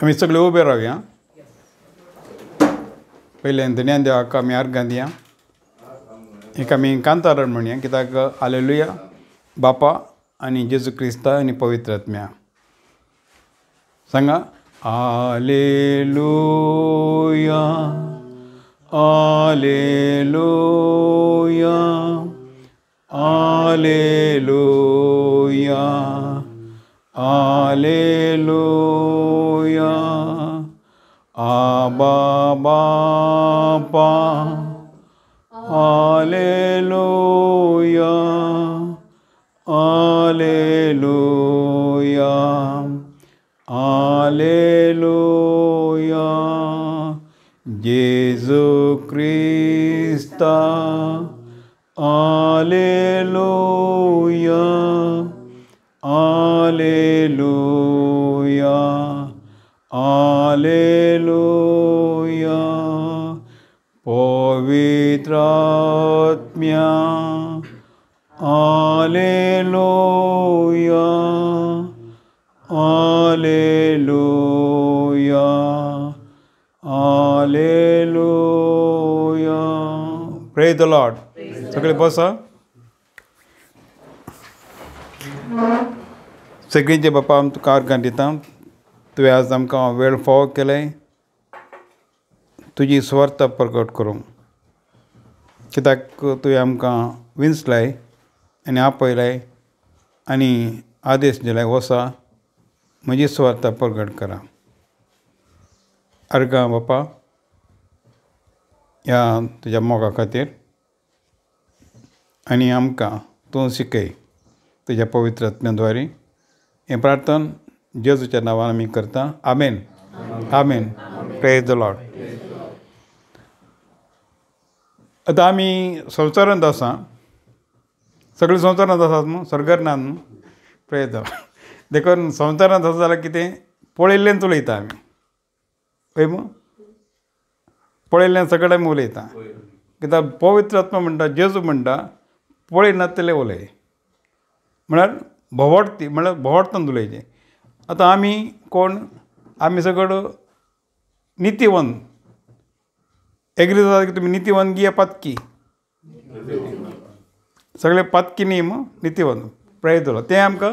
आमी सगळे उबे रावया. पयले धन्यान देवाक आमी अर्घां दिया. एक आमी कांतारण म्हणया, कित्याक हालेलुया बापा आनी जेजू क्रिस्ता आनी पवित्र आत्म्या. सांगा हालेलुया हालेलुया हालेलुया हालेलुया. आबा बापा हालेलुया हालेलुया हालेलुया. जेजू क्रिस्ता हालेलुया हालेलुया हालेलुया. पवित्र आत्म्या hallelujah hallelujah hallelujah. Praise the Lord. सगळे बसा. सगळींचे बापा आमी तुका अर्घां दिता. तुवें आज आमकां वेळ फावो केले तुजी स्वार्थ प्रकट करूंक, कित्याक तुवें आमकां विंचलाय आनी आपयलाय आनी आदेश दिलाय, वसा म्हजी स्वार्थ प्रकट करा. अर्घां बापा ह्या तुज्या मोगा खातीर आनी आमकां तूं शिकय तुज्या पवित्र आत्म्याद्वारे. हें प्रार्थना जेजूच्या नांवान आमी करता. आमेन आमेन. Praise the Lord. आतां आमी संवसारांत आसा. सगळे संवसारांत आसात न्हू, स्वर्गांत नात न्हू. Praise the Lord. देखून संवसारांत आसा जाल्यार कितें पळयिल्लेंच उलयता आमी. पळय मू पळयिल्लें सगळें आमी उलयता. कित्याक पवित्र आत्मा म्हणटा, जेजू म्हणटा पळयनासतलें उलय. म्हळ्यार भोंवडती, म्हळ्यार भोंवडतन उलयचें. आतां आमी कोण? आमी सगळो नितीवन. एग्री जाता की तुमी नितीवनगी या पातकी? सगळे पातकी न्ही मू, नितीवन. Praise the Lord. तें आमकां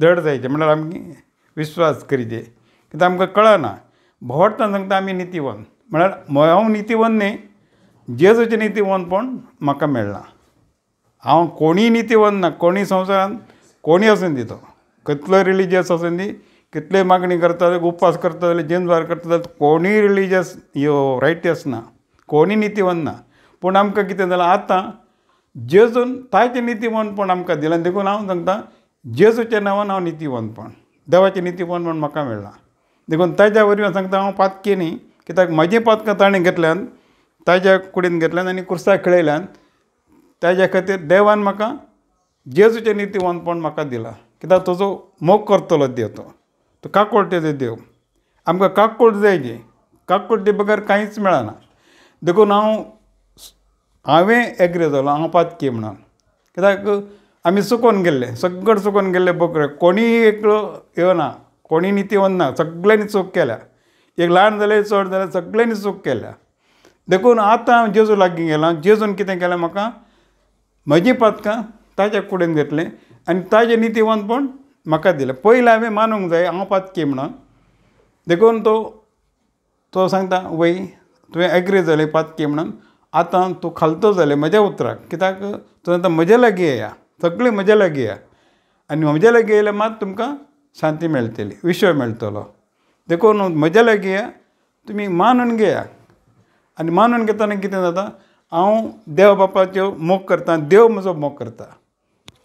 धड जायचें, म्हळ्यार आमी विश्वास करीचे. कित्याक आमकां कळना. भोंवडतना सांगता आमी नितीवन. म्हळ्यार हांव नितीवन न्ही, जेजूचें नितीवनपण म्हाका मेळ्ळां. हांव कोणीय नितीवन ना. कोणीय संवसारांत कोणीय आसूं दी, तो कितलोय रिलिजियस आसूं दी, कितलेय मागणी करता, उपास करता जाल्यार, जेनवार करता जाल्यार, कोणीय रिलिजियस रायटियस ना, कोणीय नितीवन ना. पूण आमकां कितें जालां आतां, जेजून ताचें नितीवनपण आमकां दिलां. देखून हांव सांगता जेजूच्या नांवान हांव नितीवनपण, देवाचें नितीवनपण म्हाका मेळ्ळां. देखून ताच्या वरवीं हांव सांगता हांव पातकी न्ही, कित्याक म्हजीं पातकां ताणें घेतल्यान, ताच्या कुडीन घेतल्यान आनी कुर्साक खेळयल्यान. ताच्या खातीर देवान म्हाका जेजूचें नितीवनपण म्हाका दिलां. कित्याक तुजो मोग करतलो देव. तो काकूळटेचो देव. आमकां काकूळ जायची. काकूळटे बगर कांयच मेळना. देखून हांवें एग्री जालो हांव पातकी म्हणून. कित्याक आमी चुकोवन गेल्ले, सगळे चुकोवन गेल्ले बोकडे. कोणीय एकलो येवना, कोणीय नितीवन ना. सगळ्यांनी चूक केल्या. एक ल्हान जाल्यार चड जाल्यार सगळ्यांनी चूक केल्या. देखून आतां हांव जेजू लागीं गेलां. जेजून कितें केलें म्हाका, म्हजीं पातकां ताच्या कुडीन घेतलें आनी ताजें नितीवनपण म्हाका दिलें. पयलीं हांवें मानूंक जाय हांव पातकी म्हणून. देखून तो सांगता वय तुवें एग्री जालें पातकी म्हणून. आतां तूं खालतो जालें म्हज्या उतराक. कित्याक तूं आतां म्हज्या लागीं येया, सगळीं म्हज्या लागीं येया. आनी म्हज्या लागीं येयल्यार मात तुमकां शांती मेळटली, विश्व मेळटलो. देखून म्हज्या लागीं येया, तुमी मानून घेया. आनी मानून घेतना कितें जाता, हांव देव बापाच्यो मोग करता, देव म्हजो मोग करता.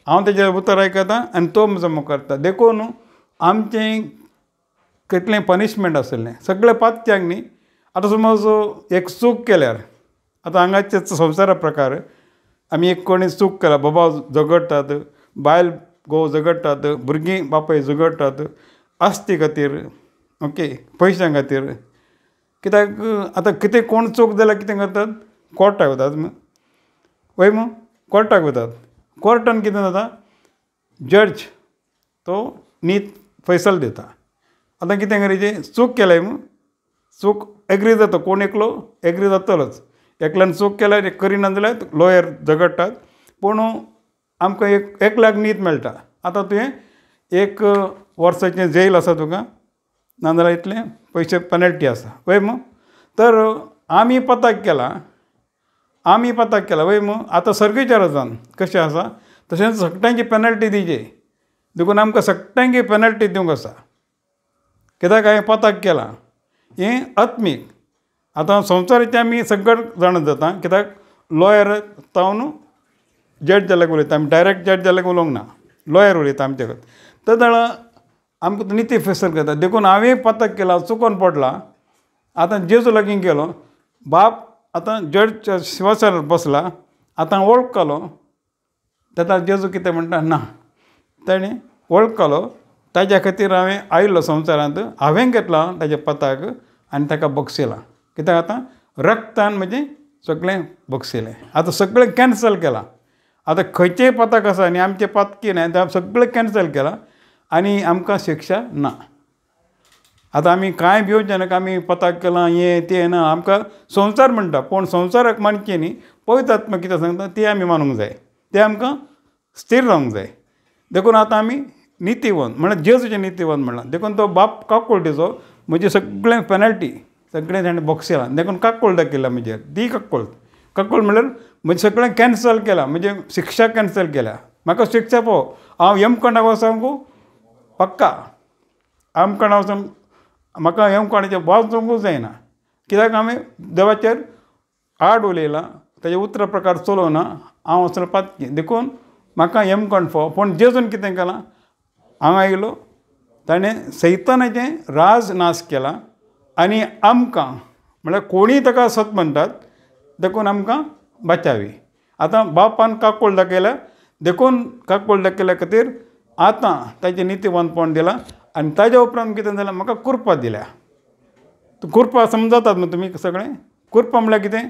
हांव तेजें उतर आयकतां आनी तो म्हजो मोग करता. देखून आमचें कितलें पनिशमेंट आसलें सगळें पातक्यांक न्ही. आतां समज एक चूक केल्यार, आतां हांगाचे संवसारा प्रकार आमी एक कोणी चूक केला, बाबा झगडटात, बायल घोव झगडटात, भुरगीं बापाय झगडटात आस्ती खातीर, ओके, पयशां खातीर. कित्याक आतां कितें कोण चूक जाल्यार कितें करतात, कोर्टाक वतात वय मू कोर्टाक वतात. कोर्टान कितें जाता, जज तो नीत फैसल दिता. आतां कितें करीचें चूक केल्याय चूक एग्री जाता कोण एकलो एग्री जातलोच एकल्यान चूक केल्यार करिना जाल्यार लॉयर झगडटात पूण आमकां एक लाख न्हीद मेळटा आतां तुवें 1 वर्साचें जेल आसा तुका नाजाल्यार इतलें पयशे पेनल्टी आसा वय तर आमी पताक केला वय आतां सर्गेचार आसा कशें आसा तशेंच सगळ्यांची पेनल्टी दिवचे देखून आमकां सगळ्यांकी पेनल्टी दिवंक आसा कित्याक हांवें पताक केलां हें आत्मीक आतां संवसाराचें आमी सगळे जाण जाता कित्याक लॉयर तावन जज जाल्याक उलयता आमी डायरेक्ट जज जाल्याक उलोवंक ना लॉयर उलयता आमचे कडेन तर जाल्यार आमकां निती फेसल करता देखून हांवें पताक केला चुकोन पडला आतां जेजू लागीं गेलो बाप आतां जजच्या सिंहासनार बसला आतां वळखलो तेन्ना जेजू कितें म्हणटा ना ताणें वळखलो ताज्या खातीर हांवें आयिल्लो संवसारांत हांवें घेतला ताजें पताक आनी ताका बक्षिलां कित्याक आतां रक्तान म्हजें सगळें बक्षिलें आतां सगळें कॅन्सल केलां आतां खंयचेंय पताक आसा आनी आमचें पतकी न्हय तें सगळें कॅन्सल केलां आनी आमकां शिक्षा ना आतां आमी कांय भिवचें ना आमी पताक केलां हें तें ना आमकां संवसार म्हणटा पूण संवसाराक मानचें न्ही पवित्र आत्मा कितें सांगता तें आमी मानूंक जाय तें आमकां स्थिर रावंक जाय देखून आतां आमी नितीवंत म्हळ्यार जेजूचें नितीवंत म्हणलां देखून तो बाप काकूळटीचो म्हजें सगळें पेनल्टी सगळें ताणें बक्षिलां देखून काकूळ दाखयला म्हजेर ती काकूळ म्हणल्यार म्हजें सगळें कॅन्सल केलां म्हणजे शिक्षा कॅन्सल केल्या म्हाका शिक्षा पळोव हांव यमकोंडाक वचोंक पक्का आमकोंडा वचून म्हाका यमकोंडाचें वाचोवंकूच जायना कित्याक हांवें देवाचेर आड उलयलां ताजे उतर प्रकार चलोवना हांव वचून पातकी देखून म्हाका यमकोंड फोव पूण जेजून कितें केलां हांगा येयलो ताणें सैतानाचें राज नाश केलां आनी आमकां म्हळ्यार कोणीय ताका सत म्हणटात देखून आमकां बचावी आतां बापान काकूळ दाखयल्या देखून काकूळ दाखयल्या खातीर आतां ताचें नितीवंतपण दिलां आनी ताज्या उपरांत कितें जालां म्हाका कुरपा दिल्या कुरपा समजतात न्हू तुमी सगळें कुरपा म्हळ्यार कितें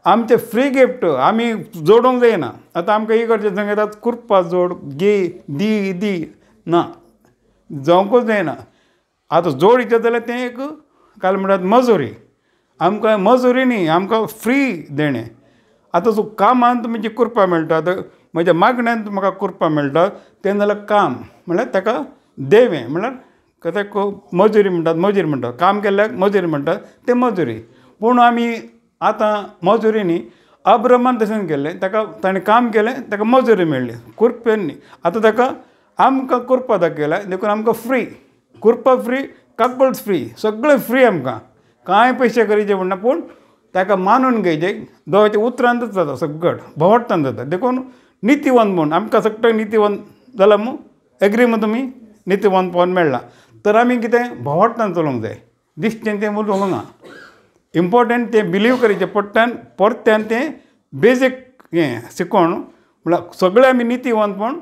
आमचें फ्री गिफ्ट आमी जोडूंक जायना आतां आमकां इकडचे सांगतात कुरपा जोड गे दी ना जावंकूच जायना आतां जोड इच्छा जाल्यार तें एक काल म्हणटात मजुरी आमकां मजुरी न्ही आमकां फ्री देणें आतां तूं कामांत तुमची कुरपा मेळटा म्हज्या मागण्यांत म्हाका कुरपा मेळटा तें जाल्यार काम म्हळ्यार ताका देवें म्हळ्यार कित्याक मजुरी म्हणटात काम केल्ल्याक मजुरी म्हणटात तें मजुरी पूण आमी आतां मजुरी न्ही अब्रमान तशें केल्लें ताका ताणें काम केलें ताका मजुरी मेळ्ळी कुरपेन न्ही आतां ताका आमकां कुरपा दाखयल्या देखून आमकां फ्री कुरपा फ्री काकूळ फ्री सगळें फ्री आमकां कांय पयशे करीचे म्हणना पूण ताका मानून घेवचें देवाच्या उतरांतच जाता सगळें भोंवडान जाता देखून नितीवंत म्हूण आमकां सगळें नितीवंत जालां एग्री तुमी नितीवंतपण मेळ्ळां तर आमी कितें भोंवडान चलोवंक जाय दिसचें तें उलोवंक ना इम्पोर्टंट तें बिलीव करचें पडटा परत्यान तें बेजीक हें शिकोवन म्हळ्यार सगळें आमी नितीवंतपण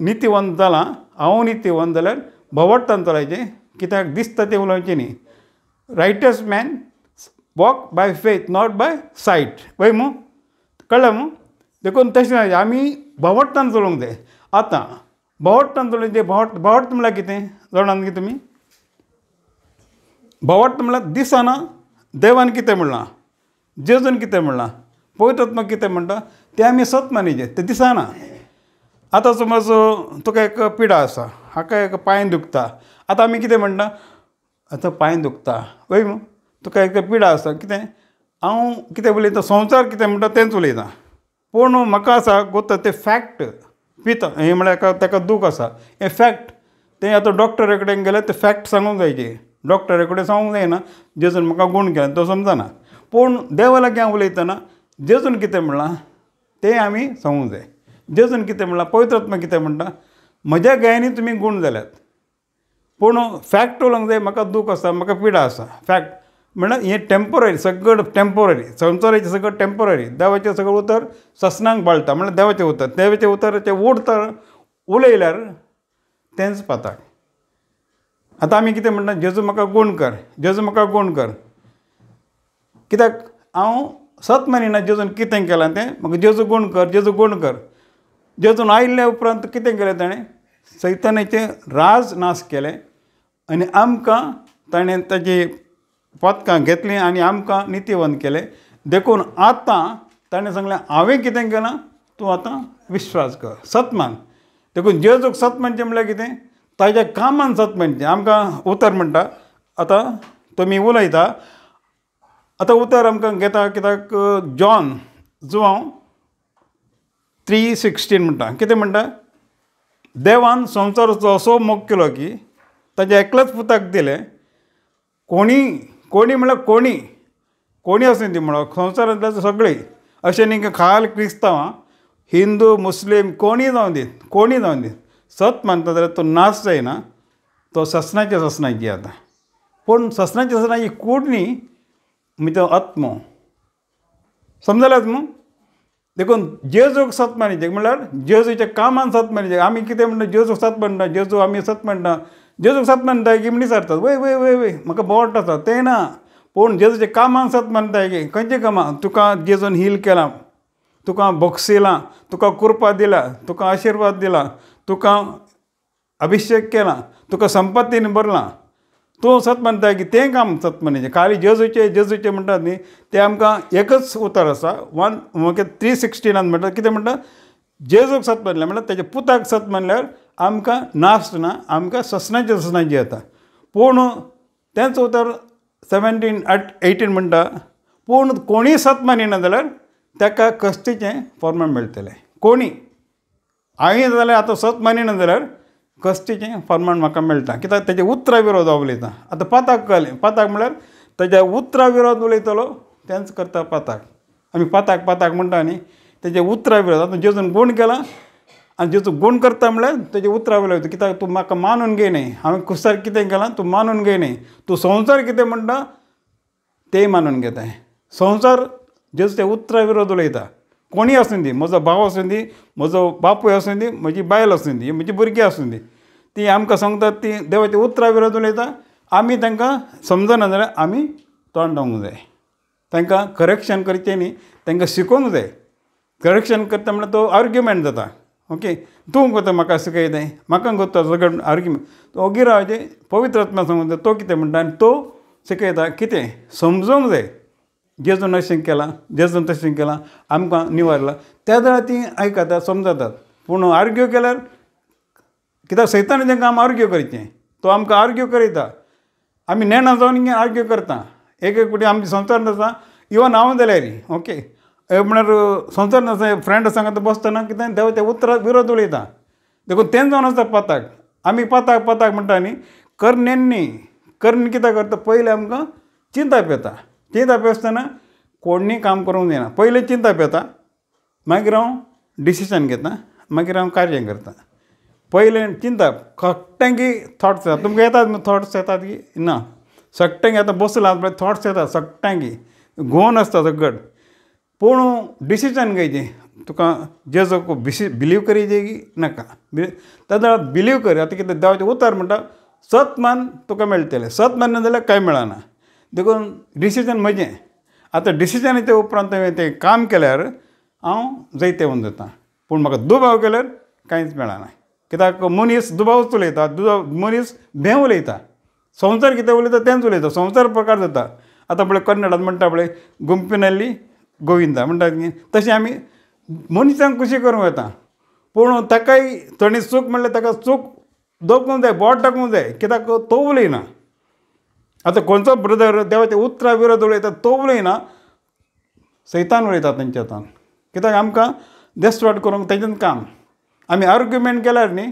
नितीवंत जालां हांव नितीवंत जाल्यार भोंवडान चलायचें कित्याक दिसता तें उलोवचें न्ही righteous man walk by faith not by sight वय कळ्ळें देखून तशें आमी भोंवडान चलोवंक जाय आतां भोंवडान चलोवचें भोंवड म्हळ्यार कितें जाणात की तुमी भोंवड म्हळ्यार दिसना देवान कितें म्हणलां जेजून कितें म्हणलां पवित्र आत्मा कितें म्हणटा तें आमी सत मानिचें तें दिसना आतां समज तुका एक पिडा आसा हाका एक पांय दुखता आतां आमी कितें म्हणटा आतां पांय दुखता वय तुका एक पिडा आसा कितें हांव कितें उलयतां संवसार कितें म्हणटा तेंच उलयतां पूण म्हाका आसा गोता तें फॅक्ट पिता हें म्हळ्यार ताका दूख आसा हें फॅक्ट तें आतां डॉक्टरा कडेन गेल्यार तें फॅक्ट सांगूंक जायचें डॉक्टरा कडेन सांगूंक जायना जेजून म्हाका गूण केला तो समजना पूण देवा लागीं हांव उलयतना जेजून कितें म्हणलां तें आमी सांगूंक जाय जेजून कितें म्हणलां पवित्र आत्मा कितें म्हणटा म्हज्या गायांनी तुमी गूण जाल्यात पूण फॅक्ट उलोवंक जाय म्हाका दूख आसा म्हाका पिडा आसा फॅक्ट म्हळ्यार हें टेम्पररी सगळें टेम्पररी संवसाराचें सगळें टेम्पररी देवाचें सगळें उतर ससनांक बाळटा म्हळ्यार देवाचें उतराचें उरता उलयल्यार तेंच पाताक आतां आमी कितें म्हणटा जेजू म्हाका गूण कर जेजू म्हाका गूण कर कित्याक हांव सत मानिना जेजून कितें केलां तें म्हाका जेजू गूण कर जेजू गूण कर जेजून आयिल्ल्या उपरांत कितें केलें ताणें सैतानाचें राज नाश केलें आनी आमकां ताणें ताची पदकां घेतलीं आनी आमकां नितीवंत केलें. देखून आतां ताणें सांगलें हांवें कितें केलां तूं आतां विश्वास कर. सतमान देखून जेजूक सत म्हणचें म्हणल्यार कितें ताज्या कामान सत म्हणचें. आमकां उतर म्हणटा आतां तुमी उलयता आतां उतर आमकां घेता कित्याक जॉन 3:16 म्हणटा कितें म्हणटा देवान संवसाराचो असो मोग केलो की ताजें एकलेच पुताक दिलें. कोणी म्हळ्यार कोणी आसूं दी म्हणो संवसारांतले सगळीं अशें न्ही की खाल क्रिस्तांवां हिंदू मुस्लीम कोणीय जावं दी सत मानता जाल्यार तो नाश जायना. तो ससनाची जाता. पूण ससनाची कूड न्ही म्हणजे तो आत्मो समजलाच न्हू. देखून जेजूक सत मानचें म्हणल्यार जेजूच्या कामान सत मानचें. आमी कितें म्हणटा जेजूक सत म्हणटा जेजू आमी सत म्हणटा जेजूक सत मानताय की मनीस हारतात वय वय वय वय म्हाका बोवाट आसा तें ना. पूण जेजूच्या कामान सत मानताय की खंयचें कामां तुका जेजून हील केलां तुका बक्षिलां तुका कृपा दिला तुका आशिर्वाद दिला तुका अभिशेक केला तुका संपत्तीन भरलां तूं सत मानताय की तें काम सत मानचें. खाली जेजूचें म्हणटात न्ही तें आमकां एकच उतर आसा 3:16 म्हणटा कितें म्हणटा जेजूक सत मानलें म्हणल्यार तेज्या पुताक सत मानल्यार आमकां नाश ना आमकां ससनाची येता. पूण तेंच उतर 17:18 म्हणटा पूण कोणी सत मानिना जाल्यार ताका कश्टीचें फर्माण मेळटलें. कोणी हांवें जाल्यार आतां सत मानिना जाल्यार कश्टीचें फर्माण म्हाका मेळटा कित्याक तेजे उतरा विरोध उलयता. आतां पाताक कळ्ळें पाताक म्हळ्यार तेज्या उतरा विरोध उलयतलो तेंच करता पाताक. आमी पाताक म्हणटा न्ही तेजे उतरा विरोध. आतां जेजून गूण केला आनी जेजू गूण करता म्हळ्यार तेजे उतरा विरोध कित्याक तूं म्हाका मानून घे न्ही हांवें खुशाल कितें केलां तूं मानून घे न्ही. तूं संवसार कितें म्हणटा तें मानून घेताय. संवसार जेजूच्या उतरा विरोध उलयता. कोणीय आसूं दी म्हजो भाव आसूं दी म्हजो बापूय आसूं दी म्हजी बायल आसूं दी म्हजी भुरगीं आसूं दी ती आमकां सांगतात ती देवाच्या उतरा विरोध उलयता. आमी तांकां समजना जाल्यार आमी तोंड दिवंक जाय. तांकां करेक्शन करचें न्ही तांकां शिकोवंक जाय. करेक्शन करता म्हळ्यार तो आर्ग्युमेंट जाता. ओके तूं कोता म्हाका शिकयताय म्हाका कोता सगळें आर्ग्युमेंट ओगी रावचें पवित्र आत्मा सांगून तो कितें म्हणटा आनी तो शिकयता कितें समजूंक जाय. जेजून अशें केलां जेजून तशें केलां आमकां निवारलां त्या वेळार तीं आयकतात समजतात. पूण आर्ग्यू केल्यार कित्याक सैतानाचें काम आर्ग्यू करचें. तो आमकां आर्ग्यू करयता. आमी नेणा जावन आर्ग्यू करता. एक फावटी आमच्या संवसारांत आसा इवन हांव जाल्यार ओके म्हळ्यार संवसारांत आसा फ्रेंड सांगता बसतना कितें देवाच्या उतरा विरोध उलयता. देखून तें जावन आसता पाताक. आमी पाताक म्हणटा न्ही कर्ण कितें करता पयलीं आमकां चिंता पेसतना कोणूय काम करूंक जायना. पयलीं चिंता पेता मागीर हांव डिसिशन घेता मागीर हांव कार्य करता. पयलें चिंता खट्ट्यांकी थॉट्स येता. तुमकां येतात थॉट्स येतात की ना सट्ट्यांकी आतां बसलां थॉट्स येतात सट्ट्यांकी घोवन आसता सगळं. पूण डिसिशन घेवचें तुका जेजूक बिलीव करचें की नाका. तेन्ना बिलीव कर. आतां कितें देवाचें उतर म्हणटा सत मान तुका मेळटलें सत मानना जाल्यार कांय मेळना. देखून डिसिजन म्हजें. आतां डिसिजनाच्या उपरांत हांवें तें काम केल्यार हांव जैतेवंत जाता. पूण म्हाका दुबाव केल्यार कांयच मेळना. कित्याक मनीस दुबावच उलयता मनीस भेव उलयता. संवसार कितें उलयता तेंच उलयता. संवसार प्रकार जाता. आतां पळय कन्नडांत म्हणटा पळय गुंपिनल्ली गोविंदा म्हणटात न्ही तशें आमी मनशांक खुशी करूंक येता. पूण ताकाय थोडी चूक म्हणल्यार ताका चूक दोखूंक जाय बोट दाखोवंक जाय कित्याक तो उलयना. आतां खंयचो ब्रदर देवाच्या उतरा विरोध उलयता तो उलयना सैतान उलयता तेंच्या हातान. कित्याक आमकां देस्वाट करूंक तेजें काम. आमी आर्ग्युमेंट केल्यार न्ही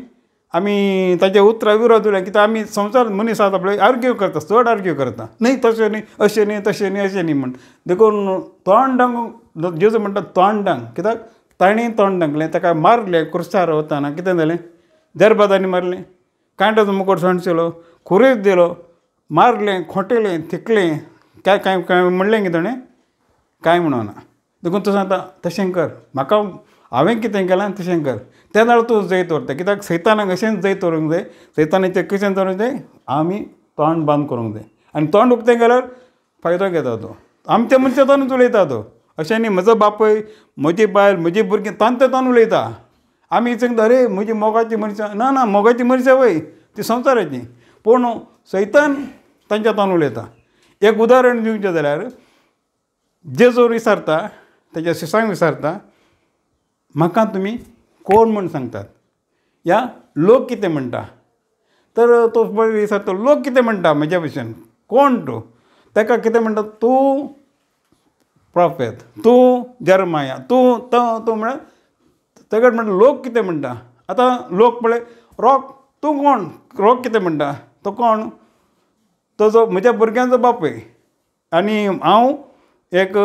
आमी ताजे उतरा विरोध उलय कित्याक आमी संवसार मनीस आसा पळय आर्ग्यू करता चड आर्ग्यू करता. न्ही तशें न्ही अशें न्ही तशें न्ही अशें न्ही म्हण. देखून तोंडांक जेजू म्हणटा तोंडांक कित्याक ताणें तोंड दांकलें ताका मारलें क्रुसार वताना कितें जालें दरबादांनी मारलें कांयटाचो मुकोट सांडशिलो खुरीत दिलो मारलें खोटयलें थिकलें काय म्हणलें की ताणें कांय म्हणना. देखून तूं सांगता तशें कर म्हाका हांवें कितें केलां तशें कर. त्या वेळार तूं जैत व्हरता कित्याक सैतानाक अशेंच जैत व्हरूंक जाय. सैतानाचें कशें धरूंक जाय आमी तोंड बंद करूंक जाय. आनी तोंड उक्तें केल्यार फायदो घेता तो. आमच्या मनशां तोंडूच उलयता तो. अशें न्ही म्हजो बापूय म्हजी बायल म्हजी भुरगीं तोंड उलयता. आमी सांगता अरे म्हजी मोगाची मनशां ना मोगाची मनशां वय ती संवसाराची. पूण सैतान तांच्यातून उलयता. एक उदाहरण दिवचें जाल्यार जेजू विचारता तेज्या शिश्यांक विचारता, म्हाका तुमी कोण म्हूण सांगतात, या लोक कितें म्हणटा. तर तो विचारता, लोक कितें म्हणटा म्हज्या विशयन, कोण तूं. ताका कितें म्हणटा, तूं प्रॉफेट, तूं जर्माया, तूं म्हळ्यार तेगट म्हणटा लोक कितें म्हणटा. आतां लोक पळय, रॉक तूं कोण, रॉक कितें म्हणटा, तो कोण, तो म्हज्या भुरग्यांचो बापूय. आनी हांव एक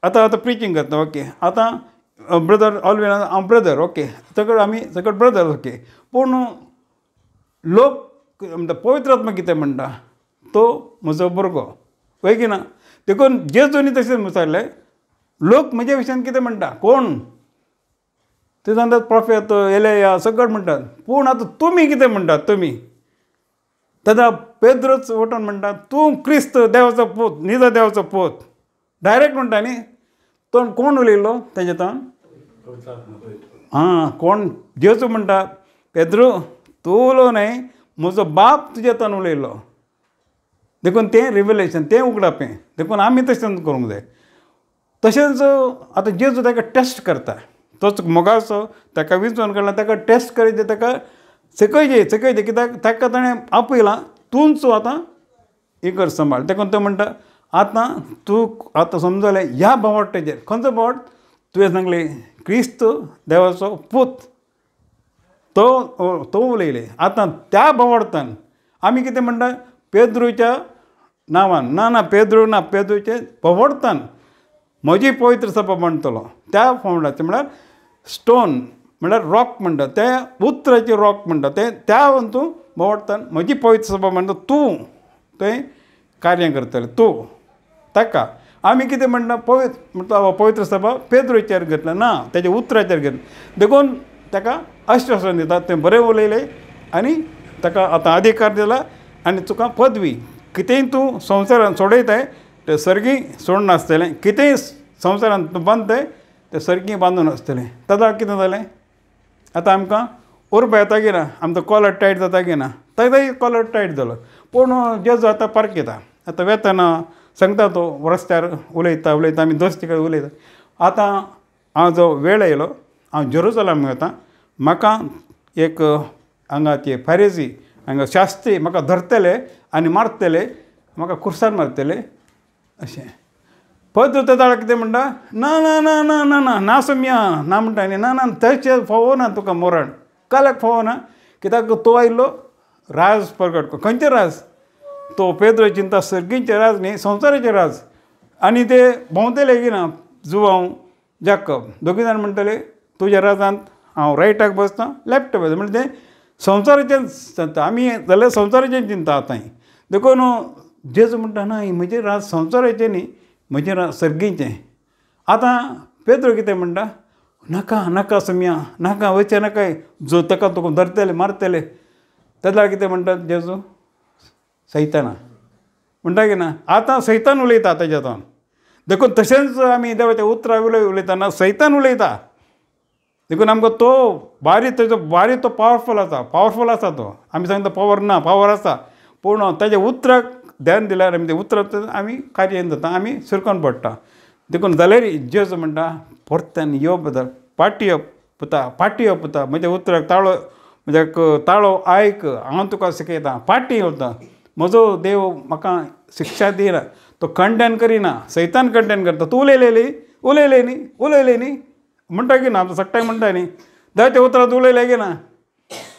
आतां प्रिचींग करता, ओके. आतां ब्रदर ऑलवेज हांव ब्रदर, ओके. तेगट आमी सगळे ब्रदर, ओके. पूण लोक म्हणटा पवित्र आत्मा कितें म्हणटा, तो म्हजो भुरगो, पळय की ना. देखून जेजूनी तशें विचारलें, लोक म्हज्या विशयन कितें म्हणटा, कोण. ते सांगतात प्रॉफेट, एलिया सगळें म्हणटात. पूण आतां तुमी कितें म्हणटात, तुमी. तेन्ना पेद्रूच वटून म्हणटा, तूं क्रिस्त देवाचो पूत, निजो देवाचो पूत. डायरेक्ट म्हणटा न्ही. तो कोण उलयलो तेजे तोंड, कोण. जेजू म्हणटा, पेद्रू तूं उलोव न्हय, म्हजो बाप तुजे तोंड उलयलो. देखून तें रिव्हलेशन, तें उगडापें. देखून आमी तशें करूंक जाय. तशेंच आतां जेजू ताका टेस्ट करता. तोच मोगाचो ताका विचून काडला, ताका टेस्ट करीत ताका सकयचे कित्याक ताका ताणें आपयलां, तूंच आतां हें कर सांबाळ. देखून तो म्हणटा, आतां तूं आतां समजलें ह्या भावार्थाचेर. खंयचो भावार्थ, तुवें सांगलें क्रिस्त देवाचो पूत, तो उलयले. आतां त्या भावार्थान आमी कितें म्हणटा, पेद्रूच्या नांवान, ना पेद्रू ना, पेद्रूचे भावार्थान म्हजी पवित्र सभा म्हणटलो. त्या फॉर्माचे म्हळ्यार स्टोन म्हळ्यार रॉक म्हणटा, त्या उतराचे रॉक म्हणटा, ते त्या तूं भावार्थान म्हजी पवित्र सभा म्हणटा. तूं थंय कार्य करतलें, तूं ताका. आमी कितें म्हणटा, पवित्र सभा पेद्रूचेर घेतलें, ना तेज्या उतराचेर घेतलें. देखून ताका आश्वासन दिता, तें बरें उलयलें आनी ताका आतां अधिकार दिला. आनी तुका पदवी, कितेंय तूं संवसारान सोडयताय तें सर्गी सोडून आसतलें, कितेंय संवसारान तूं बांदताय तें सर्गी बांदून आसतलें. ताका कितें जालें, आतां आमकां उरपा येता की ना, आमचो कॉलर टायट जाता की ना, ताकाय कॉलर टायट जालो. पूण जेजू आतां पारकेता. आतां वेतना सांगता, तो रस्त्यार उलयता आमी दोस्ती कडेन उलयता. आतां हांव जो वेळ येयलो, हांव जेरुसलेम वता. म्हाका एक हांगा ते फारेजी हांगा शास्त्री म्हाका धरतले आनी मारतले, म्हाका खुर्सार मारतले अशें. पद ताळा कितें म्हणटा, ना ना ना ना ना ना ना सम्या ना म्हणटा न्ही, ना ना थंयचे फोवो ना तुका मरण. काल्याक फोवो ना, कित्याक तो आयिल्लो राज प्रगट कर. खंयचें राज, तो पेद्रो चिंता सर्गीचें राज न्ही, संवसाराचें राज. आनी ते भोंवतले की ना, जुवांव जाकब दोगी जाण म्हणटले, तुज्या राजांत हांव रायटाक बसतां, लेफ्ट बसता. म्हणजे तें संवसाराचें चिंता. आमी जाल्यार संवसाराचें चिंता आतां. देखून जेजू म्हणटा, ना म्हजें राज संवसाराचें न्ही, म्हजें राज सर्गीचें. आतां पेद्रो कितें म्हणटा, नाका नाका सम्या, नाका वयचें नाकाय, जो ताका तुका धरतले मारतले. तेन्ना कितें म्हणटा जेजू, सैताना म्हणटा की ना. आतां सैतान उलयता तेज्या तोंड. देखून तशेंच आमी देवाच्या उतरां उलयतना सैतान उलयता. देखून आमकां तो बारी तो पावरफूल आसा तो. आमी सांगता पावर ना, पावर आसा. पूण ताज्या उतराक ध्यान दिल्यार आमी ते उतराक आमी कार्यान जाता, आमी सुरकोन पडटा. देखून जाल्यार जेजू म्हणटा, परत्यान यो बदल पाटी पुता म्हज्या उतराक ताळो आयक, हांव तुका शिकयतां. पाटी वता. म्हजो देव म्हाका शिक्षा दिना, तो कंडेन करिना, सैतान कंडेन करता. तूं उलयलें न्ही म्हणटा की ना, आमचो सट्टाक म्हणटा न्ही, देवाच्या उतरांत उलयलें की ना.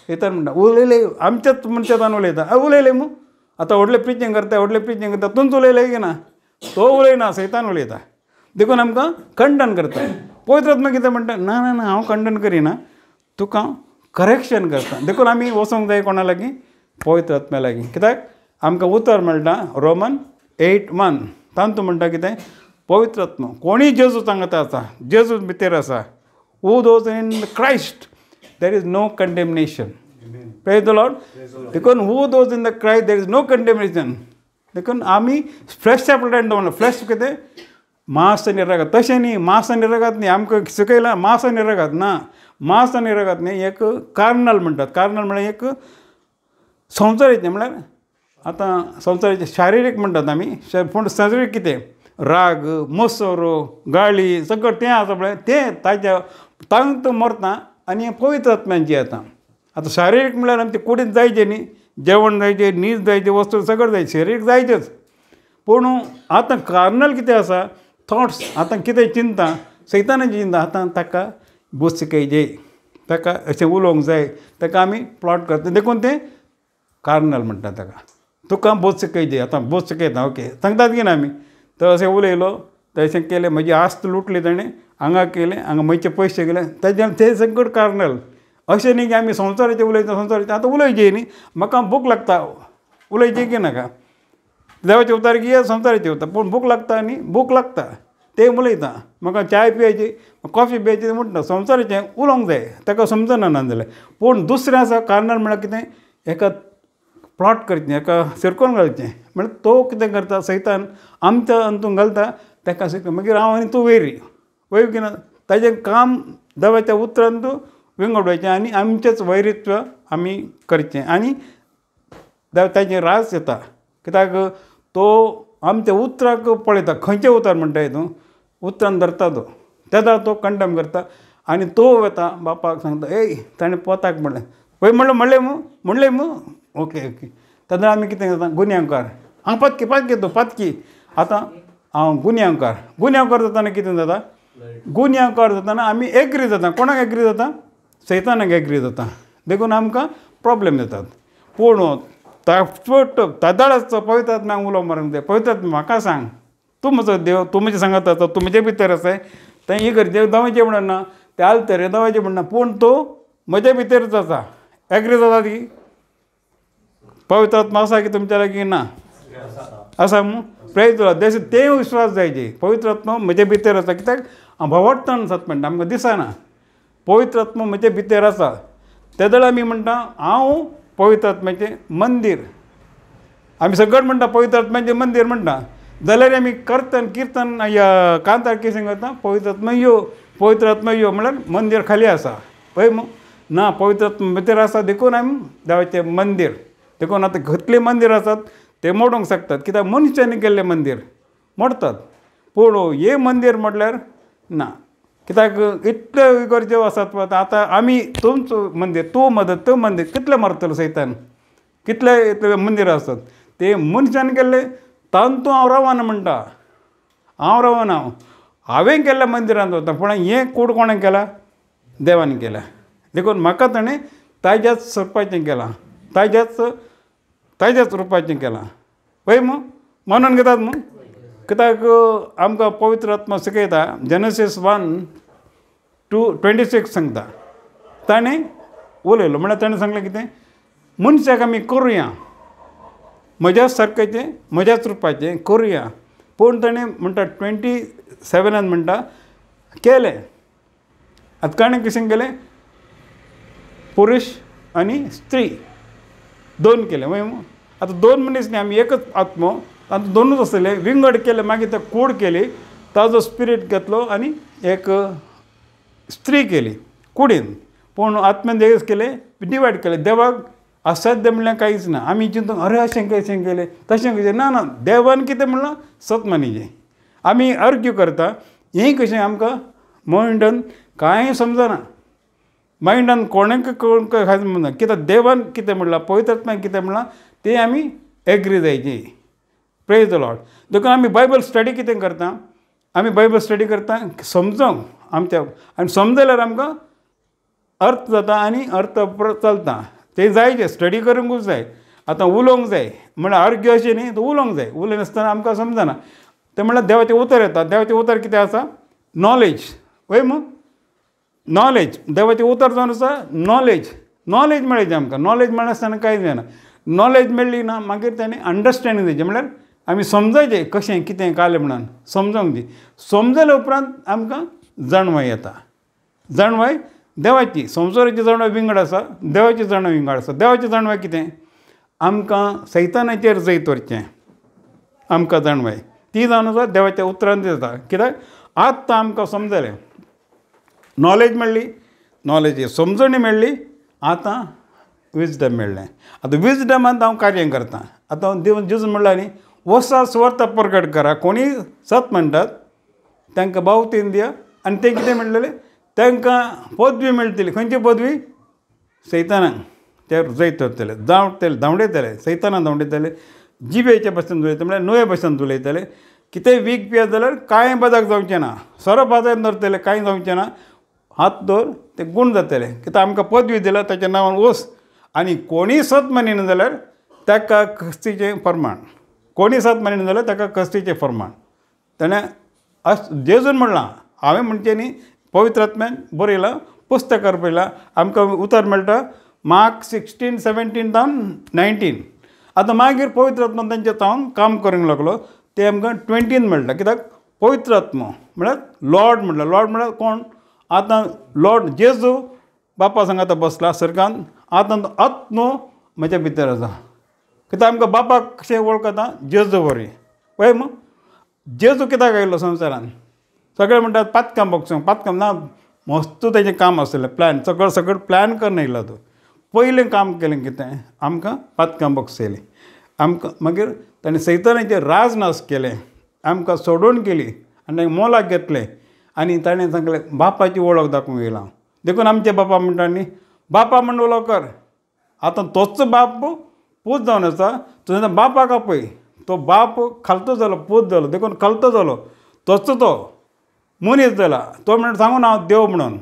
सैतान म्हणटा उलयलें, आमच्याच मनशान उलयता. उलयलें मू, आतां व्हडलें प्रिचींग करता, तूंच उलयलें की ना. तो उलयना, सैतान उलयता. देखून आमकां कंडन करता. पवित्र आत्मा कितें म्हणटा, ना ना ना हांव कंडन करिना, तुका करेक्शन करता. देखून आमी वचोंक जाय कोणा लागीं, पवित्र आत्म्या लागीं. कित्याक आमकां उतर मेळटा रोमन 8:1. तातूंत म्हणटा कितें, पवित्र आत्मा कोणीय जेजू सांगता आसा, जेजू भितर आसा. Who those in Christ there is no condemnation. Praise the Lord. देखून who those in the Christ there is no condemnation. देखून आमी फ्लॅशच्या प्लॅन दवरना. फ्लॅश कितें, मांस आनी रगत. तशें न्ही, मांस आनी रगत न्ही. आमकां शिकयलां मांस आनी रगत ना. मांस आनी रगत न्ही, एक कार्नल म्हणटात. कार्नल म्हळ्यार एक संवसारीचें म्हळ्यार आतां संवसारीचें शारिरीक म्हणटात आमी पूण शारिरीक कितें राग मसोरो गाळी सगळें तें आसा पळय तें ताच्या तांत मरता आनी हें पवित्र आत्म्यान जियेता. आतां शारिरीक म्हळ्यार आमचें कुडींत जायचें न्ही, जेवण जायचें, न्हीद जायचें, वस्तू सगळें जाय, शारिरीक जायचेंच. पूण आतां कार्नल कितें आसा थॉट्स, आतां कितें चिंता सैतानाची चिंता आतां ताका बोसकेजे ताका अशें उलोवंक जाय, ताका आमी प्लॉट करता देखून तें कार्नल म्हणटा ताका. तुका बोसकेजे आतां बोसकयता ओके सांगतात की ना आमी तो अशें उलयलो तशें केलें म्हजी आस्त लुटली ताणें हांगा केलें हांगा म्हजे पयशे गेले तेज्यान तें सगळें कार्नल. अशें न्ही की आमी संवसाराचें उलयता संवसाराचें आतां उलयचें न्ही म्हाका भूक लागता उलयचें की नाका देवाचें उतार की संवसाराचें उतार पूण भूक लागता न्ही भूक लागता तें उलयता म्हाका चाय पिवची कॉफी पिवची म्हणटा संवसाराचें उलोवंक जाय ताका समजना ना जाल्यार. पूण दुसरें आसा कार्नल म्हळ्यार कितें एका प्लॉट करचें एका सिरकोन घालचें म्हळ्यार तो कितें करता सैतान आमच्या अंतून घालता ताका शिकता मागीर हांव आनी तूं वयरी वयर की ना ताजें काम देवाच्या उतरान तूं विंगडवायचें आनी आमचेंच वैरित्व आमी करचें आनी ताजें रास येता कित्याक तो आमच्या उतराक पळयता खंयचें उतर म्हणटा हितून उतरान धरता तो तेदा तो कंडम करता आनी तो वता बापाक सांगता ए ताणें पोताक म्हणलें पळय म्हणलें मू ओके ओके तेन्ना आमी कितें करता गुन्यांवकार हांव पातकी तूं पातकी आतां हांव गुन्यांवकार जाताना कितें जाता गुन्यांवकार जाताना आमी एग्री जाता कोणाक एग्री जाता सैतानाक एग्री जाता देखून आमकां प्रॉब्लेम जातात. पूण तादाळ आसता पवित्र आत्म्याक उलोवंक मारूंक जाय पवित्र आत्मा म्हाका सांग तूं म्हजो देव तूं म्हजें सांगत आसा तूं म्हजे भितर आसाय तें ही करचें देवाचें म्हणना तें आलतरे देवाचें म्हणना पूण तो म्हजे भितरच आसा एग्री जाता ती पवित्र आत्मा आसा की तुमच्या लागीं ना आसा मू प्रेज देश तें विश्वास जायचे पवित्र आत्मा म्हजे भितर आसा कित्याक हांव भोंवडटन आसात म्हणटा आमकां दिसना पवित्र आत्मा म्हजे भितर आसा तेदळ आमी म्हणटा हांव पवित्र आत्म्याचें मंदीर आमी सगळें म्हणटा पवित्र आत्म्याचें मंदीर म्हणटा जाल्यार आमी किर्तन कांतार कितें करता पवित्र आत्मा यो म्हळ्यार मंदीर खाली आसा पळय ना पवित्र आत्मा भितर आसा देखून आमी देवाचें मंदीर देखून आतां कसलीं मंदीर आसात ते मोडूंक शकतात कित्याक मनशांनी केल्लें मंदीर मोडतात पूण हे मंदीर म्हटल्यार ना कित्याक इतले गरजेव आसात आतां आमी तुमचो मंदीर तूं मंदीर कितलें मारतलो सैतान कितले मंदीर आसतात ते मनशान केल्ले तांतू हांव रावना म्हणटा हांव रावना हांवें केल्ल्या मंदिरांत वता पूण हें कूड कोणें केलां देवान केल्या देखून म्हाका ताणें ताज्याच स्वरुपाचें केलां ताज्याच रुपाचें केलां पळय मानून घेतात कित्याक आमकां पवित्र आत्मा शिकयता जेनेसीस 1:26 सांगता ताणें उलयलो म्हळ्यार ताणें सांगलें कितें मनशाक आमी करुया म्हज्या सारकेचें म्हज्याच रुपाचें करुया पूण ताणें म्हणटा 27 म्हणटा केलें आतां ताणें कशें केलें पुरुश आनी स्त्री दोन केले आतां दोन मनीस न्ही आमी एकच आत्मो आतां दोनूच आसतले विंगड केले मागीर ते कूड केली ताजो स्पिरीट घेतलो आनी एक स्त्री केली कुडीन पूण आत्म्यान एक केलें डिवायड केलें देवाक असाध्य म्हणल्यार कांयच ना आमी चिंतून अरे अशें केलें तशें कशें ना देवान कितें म्हणलां सत मानिजें आमी आर्ग्यू करता हें कशें आमकां मायंडान कांय समजना मायंडान कोणाक खायच म्हणना कित्याक देवान कितें म्हणलां पवित्र आत्म्यान कितें म्हणलां तें आमी एग्री जायची प्रेज द लॉर्ड देखून आमी बायबल स्टडी कितें करता आमी बायबल स्टडी करता समजोंक आमच्या आनी समजल्यार आमकां अर्थ जाता आनी अर्थ चलता तें जायचें स्टडी करूंकूच जाय आतां उलोवंक जाय म्हळ्यार आर्ग्यू अशें न्ही उलोवंक जाय उलयनासतना आमकां समजना तें म्हळ्यार देवाचें उतर येता देवाचें उतर कितें आसा नॉलेज वय नॉलेज देवाचें उतर जावन आसा नॉलेज मेळ्ळें आमकां नॉलेज मेळनासतना कांय जायना नॉलेज मेळ्ळी ना मागीर ताणें अंडरस्टँडींग जायचें म्हळ्यार आमी समजायचें कशें कितें कालें म्हणून समजोंक दी समजले उपरांत आमकां जाणवाय येता जाणवाय देवाची संवसाराची जाणवाय विंगड आसा देवाची जाणवाय विंगड आसा देवाची जाणवाय कितें आमकां सैतानाचेर जैत व्हरचें आमकां जाणवाय ती जावन आसा देवाच्या उतरांत जाता कित्याक आतां आमकां समजलें नॉलेज मेळ्ळी नॉलेज समजणी मेळ्ळी आतां विजडम मेळ्ळें. आतां विजडमांत हांव कार्य करतां. आतां देव जेजू म्हणला न्ही, वसा स्वर्थ प्रकट करा. कोणी सत म्हणटात तांकां बावतीन दिया. आनी ते कितें म्हणलेलें, तांकां पदवी मेळटली. खंयची पदवी? सैतानाक ते जैत धरतले, धांवडयतले, सैतानाक धांवडयतले, जिबेचे भाशेन उलयतले, म्हळ्यार नुये भाशेन उलयतले. कितेंय वीख पियत जाल्यार कांय बदाक जावचें ना. सोरो पाजर धरतले, कांय जावचें ना. हात दवर ते गूण जातले. कित्याक आमकां पदवी दिला, ताच्या नांवान वस. आनी कोणी सत मानिना जाल्यार ताका कस्तीचें फर्माण. कोणी सत मानिना जाल्यार ताका कस्तीचें फर्माण. ताणें जेजून म्हणलां. हांवें म्हणचें न्ही, पवित्र आत्म्यान बरयलां, पुस्तकार पळयलां. आमकां उतर मेळटा मार्क 16:17-19. आतां मागीर पवित्र आत्मा तांचे हांव काम करूंक लागलो. ते आमकां 20 मेळटा. कित्याक पवित्र आत्मा म्हळ्यार लॉर्ड म्हणटा. लॉर्ड म्हळ्यार कोण? आतां लॉर्ड जेजू बापा सांग आतां बसला सर्गांत. आतां आत्मो म्हज्या भितर आसा. कित्याक आमकां बापाक कशें वळखता? जेजू वरी. पळय मग, जेजू कित्याक आयलो संवसारांत? सगळे म्हणटात पातकां बॉक्सांक. पातकां ना, मस्त तेजें काम आसलें. प्लॅन सगळं प्लॅन करून येयलो तो. पयलें काम केलें कितें? आमकां पातकां बॉक्स येयली. आमकां मागीर ताणें सैतानाचें राजनास केलें. आमकां सोडून गेली आनी ताणें मोलाक घेतलें. आनी ताणें सांगलें बापाची वळख दाखोवंक येयला. देखून आमचे बापा म्हणटा न्ही, बापा म्हण उलो कर. आतां तोच बाप पूत जावन आसा. तुज्या बापाक आपय. तो बाप खालतो जालो, पूत जालो. देखून खालतो जालो तोच तो मनीस जाला. तो म्हणून सांगून हांव देव म्हणून.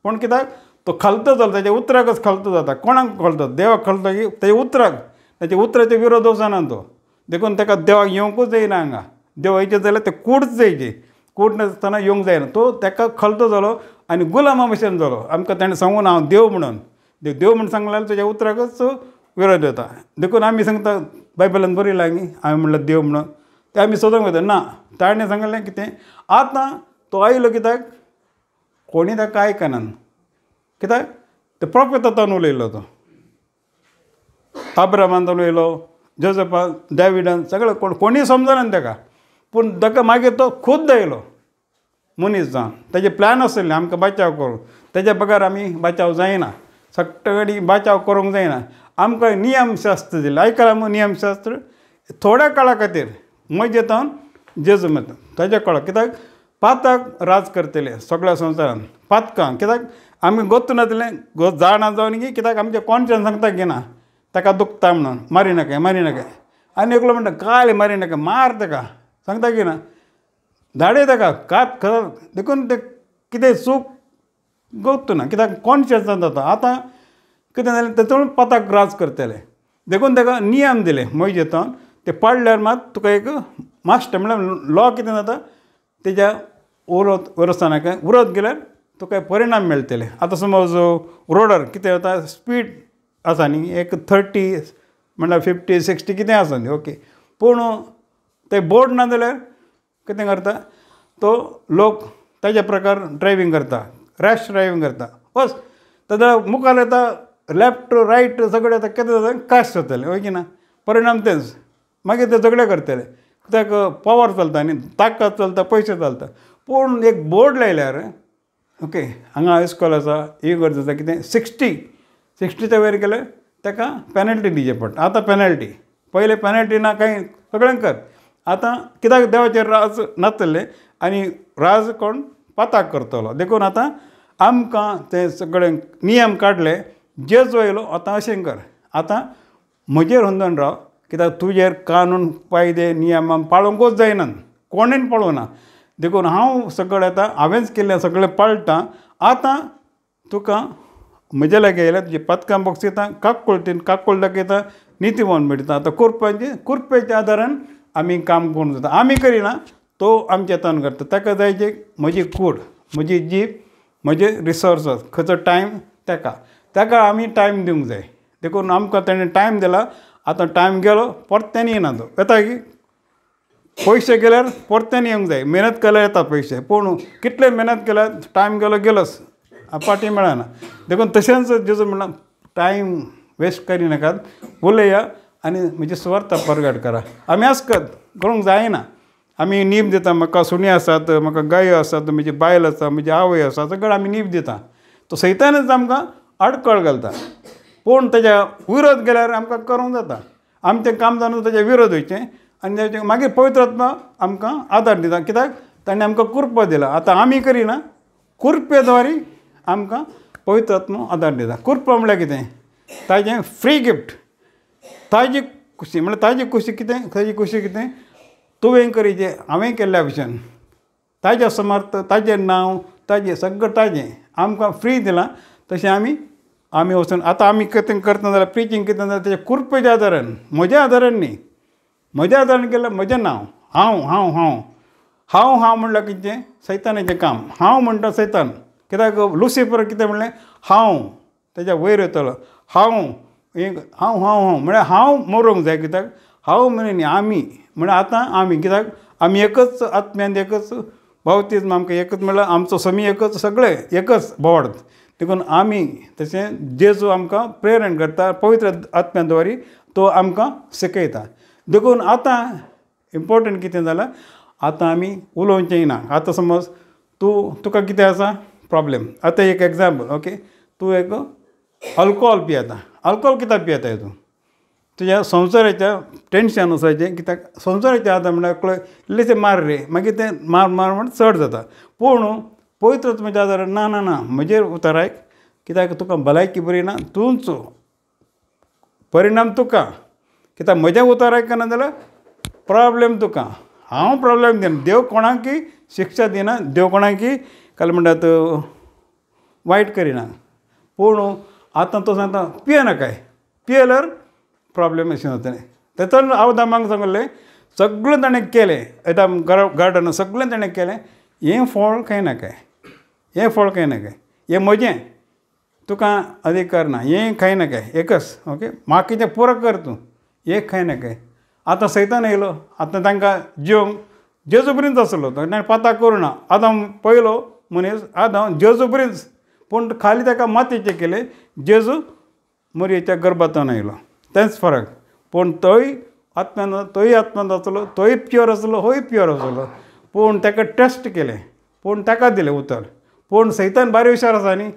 पूण कित्याक तो खालतो जालो, ताच्या उतराकच खालतो जाता. कोणाक खालतो? देवाक खालतो की ताच्या उतराक. ताच्या उतराचे विरोध वचना तो. देखून ताका देवाक येवंकूच जायना हांगा. देव येयचे जाल्यार ते कूडच जायचे. कूड नासतना येवंक जायना. तो ताका खालतो जालो आनी गुलामा भशेन जालो. आमकां ताणें सांगून हांव देव म्हणून. देव म्हणून सांगलें जाल्यार ताच्या उतराकच विरोध येता. देखून आमी सांगता बायबलान बरयलां न्ही, हांवें म्हणलें देव म्हणून. ते आमी सोदूंक वयता. ना, ताणें सांगलें कितें? आतां तो आयलो कित्याक? कोणी ताका आयकनान. कित्याक? ते प्रोफेतान उलयलो तो. अब्रामान उलयलो, जोसेफान, डेविडान, सगळे कोणी समजना ताका. पूण ताका मागीर तो खुद्द आयलो मनीस जावन. तेजे प्लॅन आसलें आमकां बचाव करूं. तेज्या बगर आमी बचाव जायना. सगळी बचाव करूंक जायना. आमकां नियमशास्त्र दिलें. आयकलां मग नियमशास्त्र? थोड्या काळा खातीर मजेतान जेजू मेळटा. ताच्या काळार कित्याक पाताक राज करतले सगळ्या संवसारांत. पातकां कित्याक आमी गोत्तू नासलें, जाणा जावन की कित्याक आमचें कॉन्शियन्स सांगता की ना ताका दुखता म्हणून, मारी नाका मारी नाका. आनी एकलो म्हणटा काय मारी नाका, मार ताका, सांगता की ना, धाडय ताका कात खर. देखून ते कितें चूक गोत्तू ना. कित्याक कॉन्शियन्सान जाता. आतां कितें जालें, तेतून पाताक राज करतले. देखून ताका नियम दिले मयजेतान. ते पाळल्यार मात तुका एक मास्टर म्हळ्यार लॉ कितें जाता, तेज्या उरत गेल्यार तुका परिणाम मेळटले. आतां समज रोडार कितें जाता, स्पीड आसा न्ही, एक 30 म्हणल्यार 50-60 कितें आसा न्ही, ओके. पूण ते बोर्ड ना जाल्यार कितें करता तो लोक ताजे प्रकार ड्रायवींग करता, रॅश ड्रायवींग करता. बस ताच्या मुखार येता लेफ्ट रायट सगळें येता, कितें जाता क्रॅश जातलें, वय की ना. परिणाम तेच. मागीर ते झगडे करतले. कित्याक पावर चलता न्ही, ताकद चलता, पयशे चलता. पूण एक बोर्ड लायल्यार ओके, हांगा इस्कॉल आसा, ही गरज आसा, कितें 60च्या वयर गेल्यार ताका पॅनल्टी दिवचें पडटा. आतां पॅनल्टी, पयलें पॅनल्टी ना, कांय सगळ्यांक कर. आतां कित्याक देवाचेर राज नासतलें आनी राज कोण पाताक करतलो. देखून आतां आमकां ते सगळे नियम काडले. जेजू आयलो, आतां अशें कर, आतां म्हजेर हुंदोन राव. कित्याक तुजेर कानून कायदे नियम पाळोवंकूच जायना, कोणेन पळोवना. देखून हांव सगळें आतां हांवेंच केल्लें सगळें पाळटा. आतां तुका म्हज्या लागीं येयल्यार तुजें पथकां बॉक्स येता, काकूळ दाखयता, नितीवन मेळटा. आतां कुरपेच्या आदारान आमी काम करूंक जाता. आमी करिना, तो आमच्या हातान करता. ताका जायचे म्हजी कूड, म्हजी जीब, म्हजे रिसोर्सीस, खंयचो टायम ताका आमी टायम दिवंक जाय. देखून आमकां ताणें टायम दिला. आतां टायम गेलो, परत्यान येना तो. येता की पयशे गेल्यार परत्यान येवंक जाय. मेहनत केल्यार येता पयशे. पूण कितले मेहनत केल्यार टायम गेलो गेलोच, पाटी मेळना. देखून तशेंच जेजू म्हणला टायम वेस्ट करिनाकात, उलया आनी म्हजे स्वार्थ प्रगट करा. आमी आसकत करूंक जायना. आमी नीब दिता, म्हाका सुणी आसात, म्हाका गायो आसात, म्हजी बायल आसा, म्हजी आवय आसा, सगळें आमी नीब दिता. तो सैतानच आमकां आडखळ घालता. पूण तेज्या विरोध गेल्यार आमकां करूंक जाता. आमचें काम जावन तेजे विरोध वयचें आनी तेजें मागीर पवित्र आत्मा आमकां आदार दिता. कित्याक ताणें आमकां कृपा दिला. आतां आमी करिना, कृपे द्वारे आमकां पवित्र आत्मा आदार दिता. कृपा म्हळ्यार कितें? ताजें फ्री गिफ्ट. ताजी खुशी म्हळ्यार ताजी खुशी कितें? ताजी खुशी कितें? तुवें करीचें, हांवें केल्ल्या भशेन ताजें समर्थ, ताजें नांव, ताजें सगळें ताजें आमकां फ्री दिलां. तशें आमी वचून आतां आमी कितें करता जाल्यार प्रिचींग कितें जाल्यार तेजें कृपेच्या आदारान, म्हज्या आदारान न्ही, म्हज्या आदारान केल्यार म्हजें नांव हांव हांव हांव हांव हांव म्हणल्यार कितें? सैतानाचें काम. हांव म्हणटा सैतान. कित्याक लुसिफर कितें म्हणलें? हांव तेज्या वयर येतलो. हांव हांव हांव हांव म्हळ्यार हांव मरूंक जाय. कित्याक हांव म्हणून न्ही, आमी म्हळ्यार आतां आमी. कित्याक आमी एकच आत्म्यान, एकच बावतीस्म आमकां एकच म्हळ्यार आमचो समी एकच, सगळें एकच बोवाळ. देखून आमी तशें जेजू आमकां प्रेरण करता पवित्र आत्म्या द्वारे, तो आमकां शिकयता. देखून आतां इम्पोर्टंट कितें जालां, आतां आमी उलोवचें ना. आतां समज तुका कितें आसा प्रॉब्लेम. आतां एक एग्जाम्पल, ओके, तूं एक अल्कोहोल पियेता. अल्कोहोल कित्याक पियेताय तूं? तुज्या संवसाराच्या टेन्शन वचपाचें. कित्याक संवसाराचें आतां म्हळ्यार इल्लेशें मार रे, मागीर तें मार मार म्हण चड जाता. पूण पवित्र आत्म्याच्या आदारान ना ना ना, म्हजेर उतर आयक. कित्याक तुका भलायकी बरी ना, तूंच परिणाम तुका. कित्याक म्हजें उतर आयकना जाल्यार प्रॉब्लेम तुका. हांव प्रॉब्लेम दिना. देव कोणाकय शिक्षा दिना. देव कोणाकय काय म्हणटात वायट करिना. पूण आतां तो सांगता पियेना काय. पियेल्यार प्रॉब्लेम अशें जातलें. तेतून आदामाक सांगलें सगळें ताणें केलें. आदाम गार्डन सगळें ताणें केलें. हें फळ खायना काय, हें फळ खायना काय, हें म्हजें, तुका अधिकार ना, हें खायना काय, एकच. ओके, बाकीचें पुरो कर तूं, हें खायना काय. आतां सैतान येयलो. आतां तांकां जेवंक जेजू बरींच आसलो. ताणें पाताक करूं ना. आदाम पयलो मनीस, आदाम जेजू बरींच, पूण खाली ताका मातयेचें केलें. जेजू मरयेच्या गर्भांतल्यान आयलो. तेंच फरक. पूण तोय आत्म्यान आसलो, तोय प्युअर आसलो, होय प्युअर आसलो. पूण ताका टेस्ट केलें, पूण ताका दिलें उतर. पूण सैतान बारी हुशार आसा न्ही,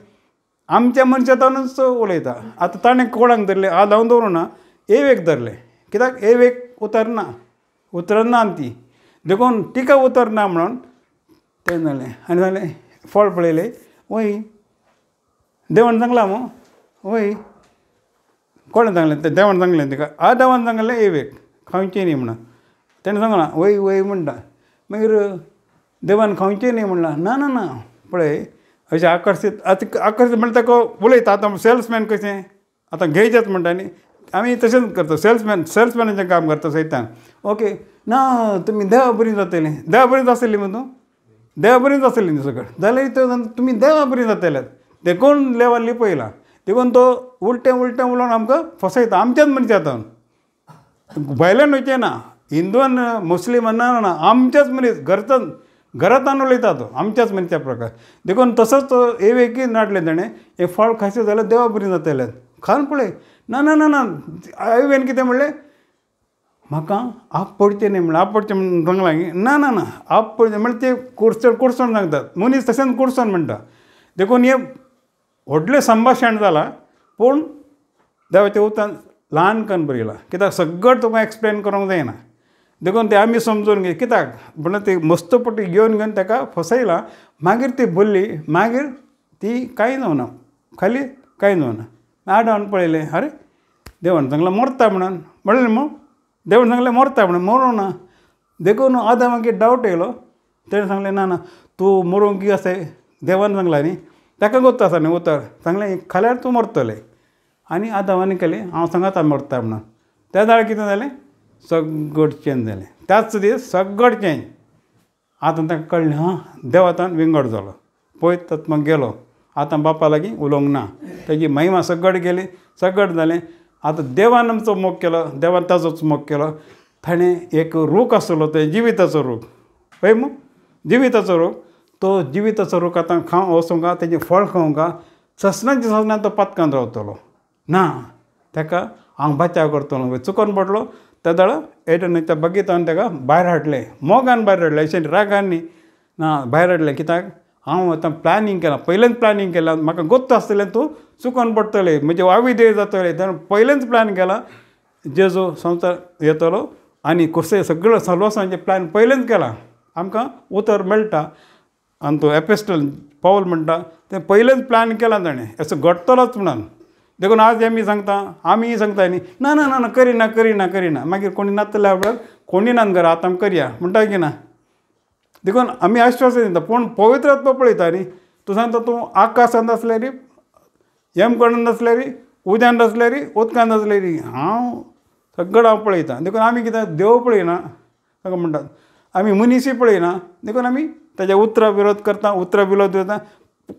आमच्या मनशांतूनच उलयता. आतां ताणें कोणाक धरलें? आदाम धरूं ना, एवेक धरलें. कित्याक एवेक उतर ना, उतरना ती. देखून तिका उतर ना म्हणून तें जालें. आनी जालें फळ पळयलें, वय देवान सांगलां मो, वय कोणें सांगलें? तें देवान सांगलें तिका. आदामान सांगलें एवेक खावचें न्ही म्हणून. तेणें सांगलां वय वय म्हणटा. मागीर देवान खावचें न्ही म्हणलां. ना ना ना, पळय अशें आकर्शीत. आकर्शीत म्हणटा ताका उलयता. आतां सेल्समॅन कशें आतां घेयचेंच म्हणटा न्ही, आमी तशेंच करता. सेल्समॅनाचें काम करता सैतान. ओके, ना तुमी देवा बरीं जातलीं. देवा बरीं आसलीं मग तूं, देवा बरींच आसलीं न्ही सगळें जाल्यार तुमी देवा बरीं जातल्यात. देखून देवान लिपयलां. देखून तो उलटें उलटें उलोवन आमकां फसयता. आमच्याच मनशांतून, भायल्यान वयचें ना. हिंदून मुस्लिमान ना ना, आमच्याच मनीस घरांतल्यान उलयता तो, आमच्याच मनशा प्रकार. देखून तसोच एवेकी नाटलें ताणें, हें फळ खायचें जाल्यार देवा बरीं जातल्यात. खावन पळय. ना ना ना ना, एवेन कितें म्हणलें? म्हाका आप पडचें न्ही म्हणलें. आप पडचें म्हणून सांगलां. ना ना ना, आप पडचें म्हणल्यार ते कुडचोन सांगतात. मनीस तशेंच कुडचोन म्हणटा. देखून हें व्हडलें संभाशण जालां. पूण देवाचें उतर ल्हानकन बरयलां. कित्याक सगळें तुका एक्सप्लेन करूंक जायना. देखून तें आमी समजून घे. कित्याक म्हणल्यार ती मस्तपटी घेवन ताका फसयलां. मागीर ती भरली. मागीर ती कांय जावना, खाली कांय जावना. आडावन पळयलें, अरे देवान सांगलां मरता म्हणून. म्हणलें मग देवान सांगलें मरता म्हणून, मरूं ना. देखून आदामाक डावट येयलो. तेणें सांगलें ना ना, तूं मरूंक आसा देवान सांगलां न्ही, ताका गोत आसा न्ही उतर. सांगलें खाल्यार तूं मरतलें. आनी आदामानी केलें, हांव सांगाता मरता म्हणून. त्या दाळ कितें जालें? सगळें चेंज जालें. त्याच दीस सगळें चेंज. आतां ताका कळ्ळें, हां देवातान विंगड जालो, पळयत आत्मा गेलो. आतां बापा लागीं उलोवंक ना. तेजी महिमा सगळें गेली, सगळें जालें. आतां देवान आमचो मोग केलो, देवान ताजोच मोग केलो. ताणें एक रूख आसलो, तो जिविताचो रूख. पळय मग जिविताचो रूख. तो जिविताचो रूख आतां वचूंका, तेजें फळ खावंका, ससनान तो पातकान रावतलो ना. ताका हांव बचाव करतलो. चुकोन पडलो त्या दाळ एडनाच्या बगीतान ताका भायर हाडलें. मोगान भायर हाडलें, अशें रागान न्ही ना, भायर हाडलें. कित्याक हांव आतां प्लॅनिंग केलां, पयलेंच प्लॅनिंग केलां. म्हाका गोत्त आसतलें तूं चुकोन पडटले म्हणजे अविधेय जातले. ताणें पयलेंच प्लॅन केला जेजो संवसार येतलो आनी कसो सगळो सर्वसांचे प्लॅन पयलेंच केला. आमकां उतर मेळटा आनी तो एपिस्टल पावल म्हणटा तें पयलेंच प्लॅन केला ताणें असो घडटलोच म्हणून. देखून आज आमी सांगता न्ही ना ना ना ना करिना मागीर कोणी नासल्या वेळार कोणी ना घरा आतां आमी करया म्हणटा की ना. देखून आमी आश्वासन दिता पूण पवित्र आत्मा पळयता न्ही. तूं सांगता तूं आकाशांत आसल्यार येमकडून आसल्यार उद्यान आसल्यार उदकांत आसल्यार हांव सगळें हांव पळयतां. देखून आमी कितें देव पळयना ताका म्हणटात आमी मनीसय पळयना. देखून आमी ताच्या उतरां विरोध करता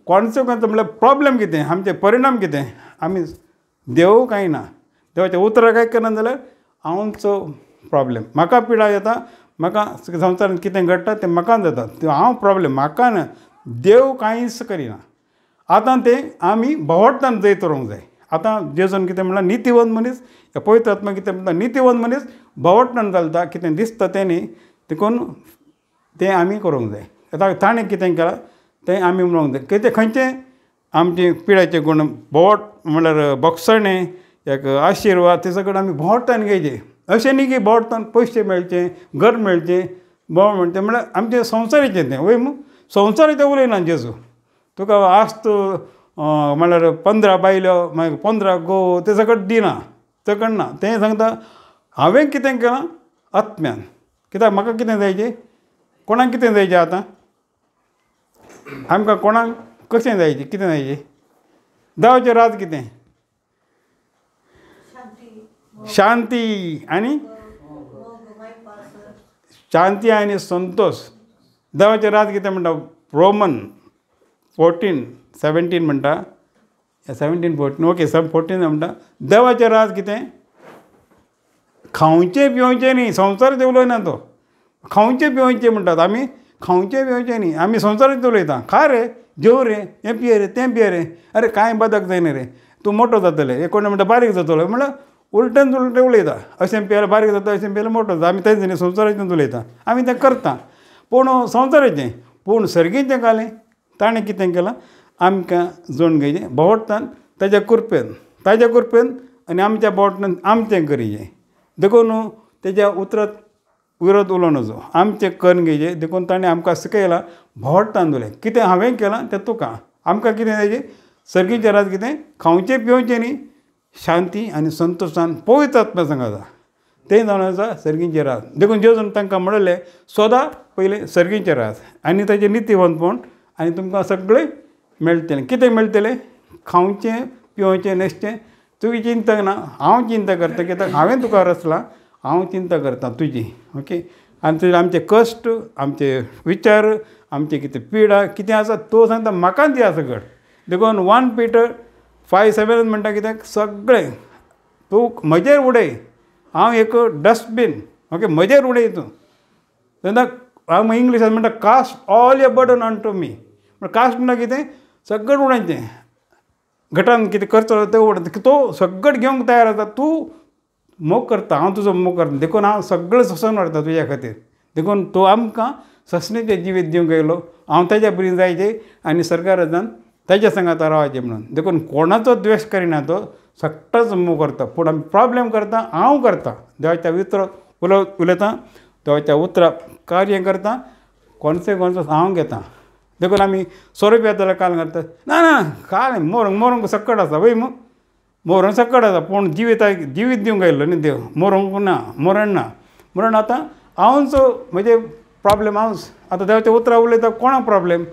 कॉन्सिक्वन्स म्हणल्यार प्रॉब्लेम कितें आमचे परिणाम कितें आमी देव कांय ना. देवाच्या उतरां कांय करना जाल्यार हांवचो प्रॉब्लेम म्हाका पिडा येता. म्हाका संवसारांत कितें घडटा तें म्हाका जाता तें हांव प्रॉब्लेम म्हाका ना. देव कांयच करिना. आतां तें आमी भोवटतान जैत करूंक जाय. आतां जेजून कितें म्हणलां नितीवंत मनीस पवित्र आत्मा कितें म्हणटा नितीवंत मनीस भोवटतान चलता कितें दिसता तें न्ही देखून तें आमी करूंक जाय. आतां ताणें कितें केलां तें आमी म्हणूंक जाय. कितें खंयचें आमचे पिड्याचे गुण भोवट म्हणल्यार भोगसणें एक आशिर्वाद ते सगळें आमी भोवटतान घेवचें. अशें न्ही की भोवटतान पयशे मेळचे घर मेळचें बोवाळ म्हणचें म्हणल्यार आमचें संवसारीचें तें वय संवसाराचें उलयना जेजू. तुका आस्त म्हणल्यार 15 बायलो मागीर 15 घोव ते सगळें दिना सकट ना. तें सांगता हांवें कितें केलां आत्म्यान. कित्याक म्हाका कितें जायचें कोणाक कितें जायचें आतां आमकां कोणाक कशें जायचें कितें जायचें देवाचें राज कितें शांती आनी संतोश. देवाचें राज कितें म्हणटा रोमन 14:17 म्हणटा 17:14 ओके 14 म्हणटा देवाचें राज कितें खावचें पिवचें न्ही. संवसाराचें उलयना तो खावचें पिवचें म्हणटात आमी खावचें पिवचें न्ही. आमी संवसाराचें उलयता खा रे जेव रे हें पिये रे तें पिये रे अरे कांय बदक जायना रे तूं मोठो जातलें. कोण म्हणटा बारीक जातलो म्हणल्यार उलटें उलयता. अशें पियेल्यार बारीक जाता अशें पियेल्यार मोठो जाता. आमी तेंच न्ही संवसाराचें उलयता आमी तें करता पूण संवसाराचें. पूण सर्गेचें कालें ताणें कितें केलां आमकां जोडून घेवचें भोवटतान ताच्या कृपेन आनी आमच्या भोवटतान आमचें करिचें. देखून तेज्या उतरांत विरोध उलोवं नजो आमचें करून घेवचें. देखून ताणें आमकां शिकयलां भोवटतान उलय कितें हांवें केलां तें तुका. आमकां कितें जायचें सर्गेचें राज कितें खावचें पिवचें न्ही शांती आनी संतोशान पवित्र आत्म्या सांगाता तें जावन आसा सर्गेचें राज. देखून जेजून तांकां म्हणलें सदां पयलें सर्गेचें राज आनी ताचें नितीवंतपण आनी तुमकां सगळें मेळटलें. कितें मेळटलें खावचें पिवचें न्हेसचें तुजी चिंता ना हांव चिंता करता कित्याक हांवें तुका रचलां हांव चिंता करतां तुजी ओके. आनी तुजें आमचे कश्ट आमचे विचार आमचे कितें पिडा कितें आसा तो सांगता म्हाका दिया सगळें. देखून 1 Peter 5:7 म्हणटा कित्याक सगळें तूं म्हजेर उडय हांव एक डस्टबीन ओके म्हजेर उडय तूं. तेन्ना हांव इंग्लिशान म्हणटा cast all your burden on to me. Cast म्हणटा कितें सगळें उडोवचें घटान कितें करचो तें उडोवचें तो सगळें घेवंक तयार आसा. तूं मोग करता हांव तुजो मोग करता. देखून हांव सगळें सोंसून व्हरता तुज्या खातीर. देखून तो आमकां ससणेचें जिवीत दिवंक येयलो. हांव ताज्या बरी जायचें आनी स्वर्गा राज्यांत ताज्या सांगाता रावचें म्हणून. देखून कोणाचो द्वेश करिना तो सगळोच मोग करता. पूण आमी प्रॉब्लेम करता हांव करता देवाच्या उलयता देवाच्या उतरां कार्य करता कॉन्सिक्वन्स हांव घेता. देखून आमी सोरोप येताले काल करता ना ना काल मोरूंक सक्कट आसा वय मोरूंक सक्कट आसा पूण जिवीत दिवंक येयल्लो न्ही देव मोरूंक ना मरण ना. म्हणून आतां हांवच म्हणजे प्रॉब्लेम हांवच आतां देवाच्या उतरां उलयता कोणाक प्रॉब्लेम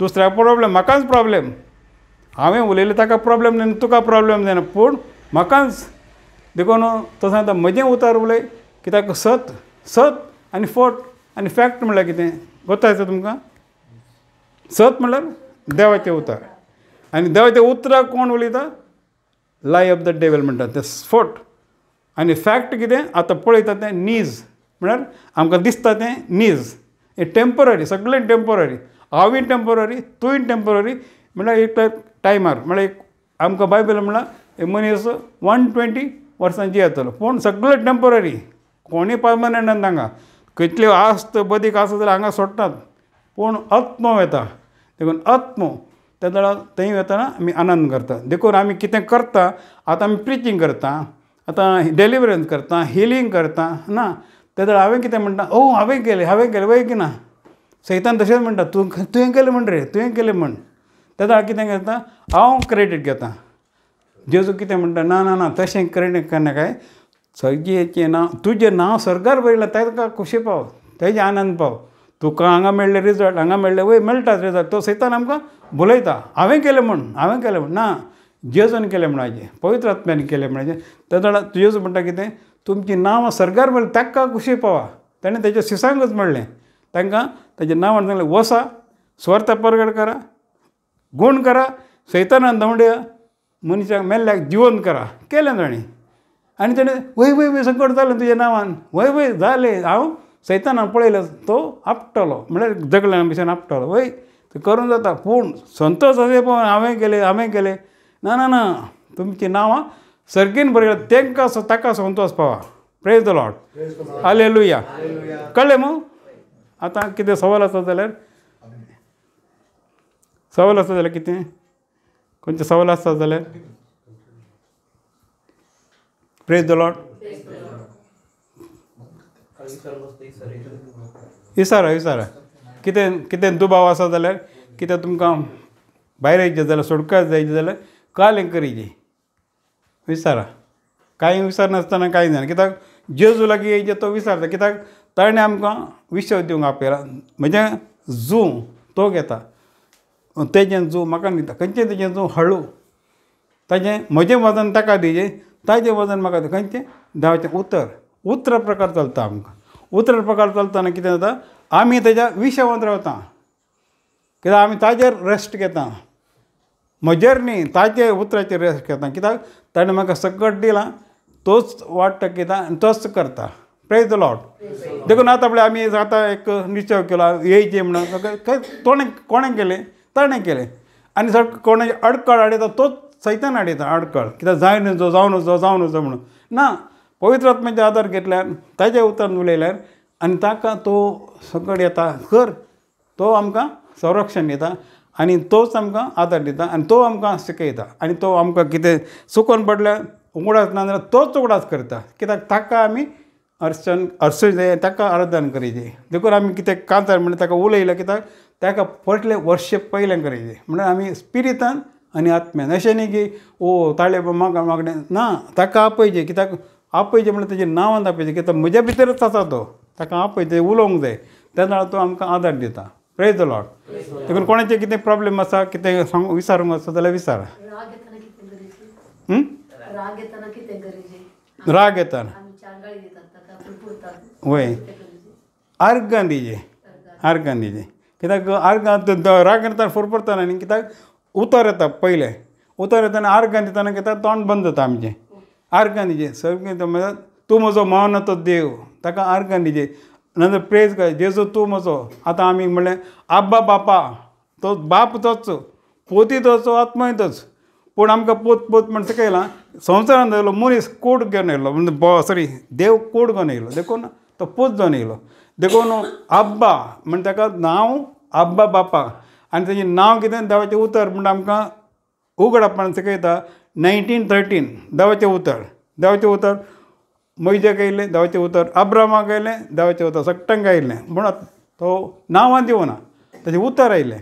दुसऱ्याक प्रॉब्लेम म्हाकाच प्रॉब्लेम. हांवें उलयलें ताका प्रॉब्लेम जायना तुका प्रॉब्लेम जायना पूण म्हाकाच. देखून तो सांगता म्हजें उतर उलय कित्याक सत आनी फोट आनी फॅक्ट म्हणल्यार कितें गोतायता तुमकां. सत म्हणल्यार देवाचें उतर आनी देवाच्या उतराक कोण उलयता लाय ऑफ द डेवल म्हणटा तें फोट आनी फॅक्ट कितें आतां पळयता तें नीज म्हळ्यार आमकां दिसता तें नीज हें टेम्पररी सगळें टेम्पररी. हांवूय टेम्पररी तूंय टेम्पररी म्हळ्यार एक टायमार म्हळ्यार एक आमकां बायबल म्हळ्यार मनीस 120 वर्सांची येतलो पूण सगळें टेम्पररी कोणूय परमनंट ना हांगा. कितल्यो आस्त बदीक आसा जाल्यार हांगा सोडटात पूण आत्मो येता. देखून आत्मो त्या वेळा थंय वतना आमी आनंद करता. देखून आमी कितें करता, आतां आमी प्रिचींग करता, आतां डेलिव्हरन्स करता, हिलींग करता ना. त्या वेळा हांवें कितें म्हणटा, हांवें केलें वय की ना. सैतान तशेंच म्हणटा, तुवें केलें म्हण रे, तुवें केलें म्हण. त्या वेळा कितें करता, हांव क्रेडीट घेता. जेजू कितें म्हणटा, ना ना ना तशें क्रेडीट करनाकाय. सगळेचें नांव, तुजें नांव सर्गार बरयलां ताका खोशी पाव, तेजे आनंद पाव. तुका हांगा मेळ्ळे रिजल्ट, हांगा मेळ्ळे वय मेळटात रिजल्ट. तो सैतान आमकां भुलयता, हांवें केलें म्हण ना. जेजून केलें म्हणाचें, पवित्र आत्म्यान केलें म्हणाचें. त्या वेळा जेजू म्हणटा कितें, तुमचीं नांवां सर्गार बरयलीं ताका खोशी पावा. ताणें तेच्या शिसांकच म्हणलें, तांकां तेज्या नांवान सांगलें, वसा स्वार्थ परगट करा, गूण करा, सैतानान दवंडया, मनशाक मेल्ल्याक जिवंत करा. केलें ताणें. आनी ताणें वय संकट जालें तुज्या नांवान, वय जालें, हांव सैतानान पळयलो तो आपटलो, म्हळ्यार जगल्या भशेन आपटलो. वय तें करूं जाता, पूण संतोश अशें पळोवन हांवें केलें. ना ना ना, तुमचीं नांवां सर्गीन बरयल्यां तांकां ताका संतोश पावा. Praise the Lord, hallelujah. कळ्ळें मग. आतां कितें सवाल आसा जाल्यार कितें, खंयचे सवाल आसता जाल्यार प्रेज द लॉर्ड. विचारा कितें दुबाव आसा जाल्यार, कितें तुमकां भायर येयचें जाल्यार, सोडकात जायचें जाल्यार काल करीचें. विचारा. कांय विचारनासतना कांय जायना. कित्याक जेजू लागीं येयचें तो विचारता. कित्याक ताणें आमकां विश्व दिवंक आपयला. म्हजें जूं तो घेता, तेजें जूं म्हाका दिता. खंयचें तेजें जूं हळू, ताजें म्हजें वजन ताका दिजें, ताजें वजन म्हाका दी. खंयचें देवाचें उतर प्रकार चलता आमकां. उतर प्रकार चलतना कितें जाता, आमी तेज्या विशयावंत रावता. कित्याक आमी ताजेर रेस्ट घेता, म्हजेर न्ही, ताजे उतराचेर रेस्ट घेता. कित्याक ताणें म्हाका सकट दिलां, तोच वाडटा कित्याक आनी तोच करता. Praise the Lord. देखून आतां पळय आमी आतां एक निश्चय केलो येयचें म्हणून. कोणें केलें, ताणें केलें. आनी कोणाची अडकळ हाडयता तोच सैतान हाडयता अडकळ. कित्याक जावं नजो म्हणून ना. पवित्र आत्म्याचो आदार घेतल्यार, ताजें उतर उलयल्यार आनी ताका तो सकट येता कर, तो आमकां संरक्षण दिता आनी तोच आमकां आदार दिता आनी तो आमकां शिकयता. आनी तो आमकां कितें चुकोवन पडल्यार उगडास ना जाल्यार तोच उगडास करता. कित्याक ताका आमी अर्चन जाय, ताका आराधन करीचें. देखून आमी कितें कांतार म्हणटा ताका उलयलें, कित्याक ताका फाटलें वर्श पयलें करीचें. म्हणल्यार आमी स्पिरितान आनी आत्म्यान. अशें न्ही की ताळे मागणें ना, ताका आपयचें. कित्याक आपयचें म्हणल्यार तेजें नांवांत आपयचें. कित्याक म्हज्या भितरच आसा तो, ताका आपयचें, उलोवंक जाय. त्या वेळार तो आमकां आदार दिता. Praise the Lord. देखून कोणाचें कितें प्रॉब्लेम आसा, कितें विचारूंक आसा जाल्यार विचारा. राग येताना वय आर्गां दिजें. कित्याक आर्गां राग येताना फुरफुरतना न्ही. कित्याक उतर येता पयलें. उतर येताना आर्गां दितना कित्याक तोंड बंद जाता आमचें. आर्गां दिजें सगळें म्हणल्यार तूं म्हजो मोहनाचो देव, ताका आर्गां दिजें. नंतर प्रेज कर, जेजू तूं म्हजो. आतां आमी म्हणलें आब्बा बापा, तो बाप तोच, पोती तोच, आत्माय तोच. पूण आमकां पोत म्हण शिकयलां. संवसारांत येयलो मनीस कूड घेवन येयलो, म्हणजे देव कूड घेवन येयलो. देखून तो पूत जावन येयलो. देखून आब्बा म्हणजे ताका नांव आब्बा बापा. आनी तेजें नांव कितें, देवाचें उतर म्हणजे आमकां उगडपणान शिकयता. 1913 देवाचें उतर मैजाक येयलें, देवाचें उतर अब्रामाक येयलें, देवाचें उतर सट्टंक येयलें. म्हणून तो नांवां दिवना, तेजें उतर येयलें.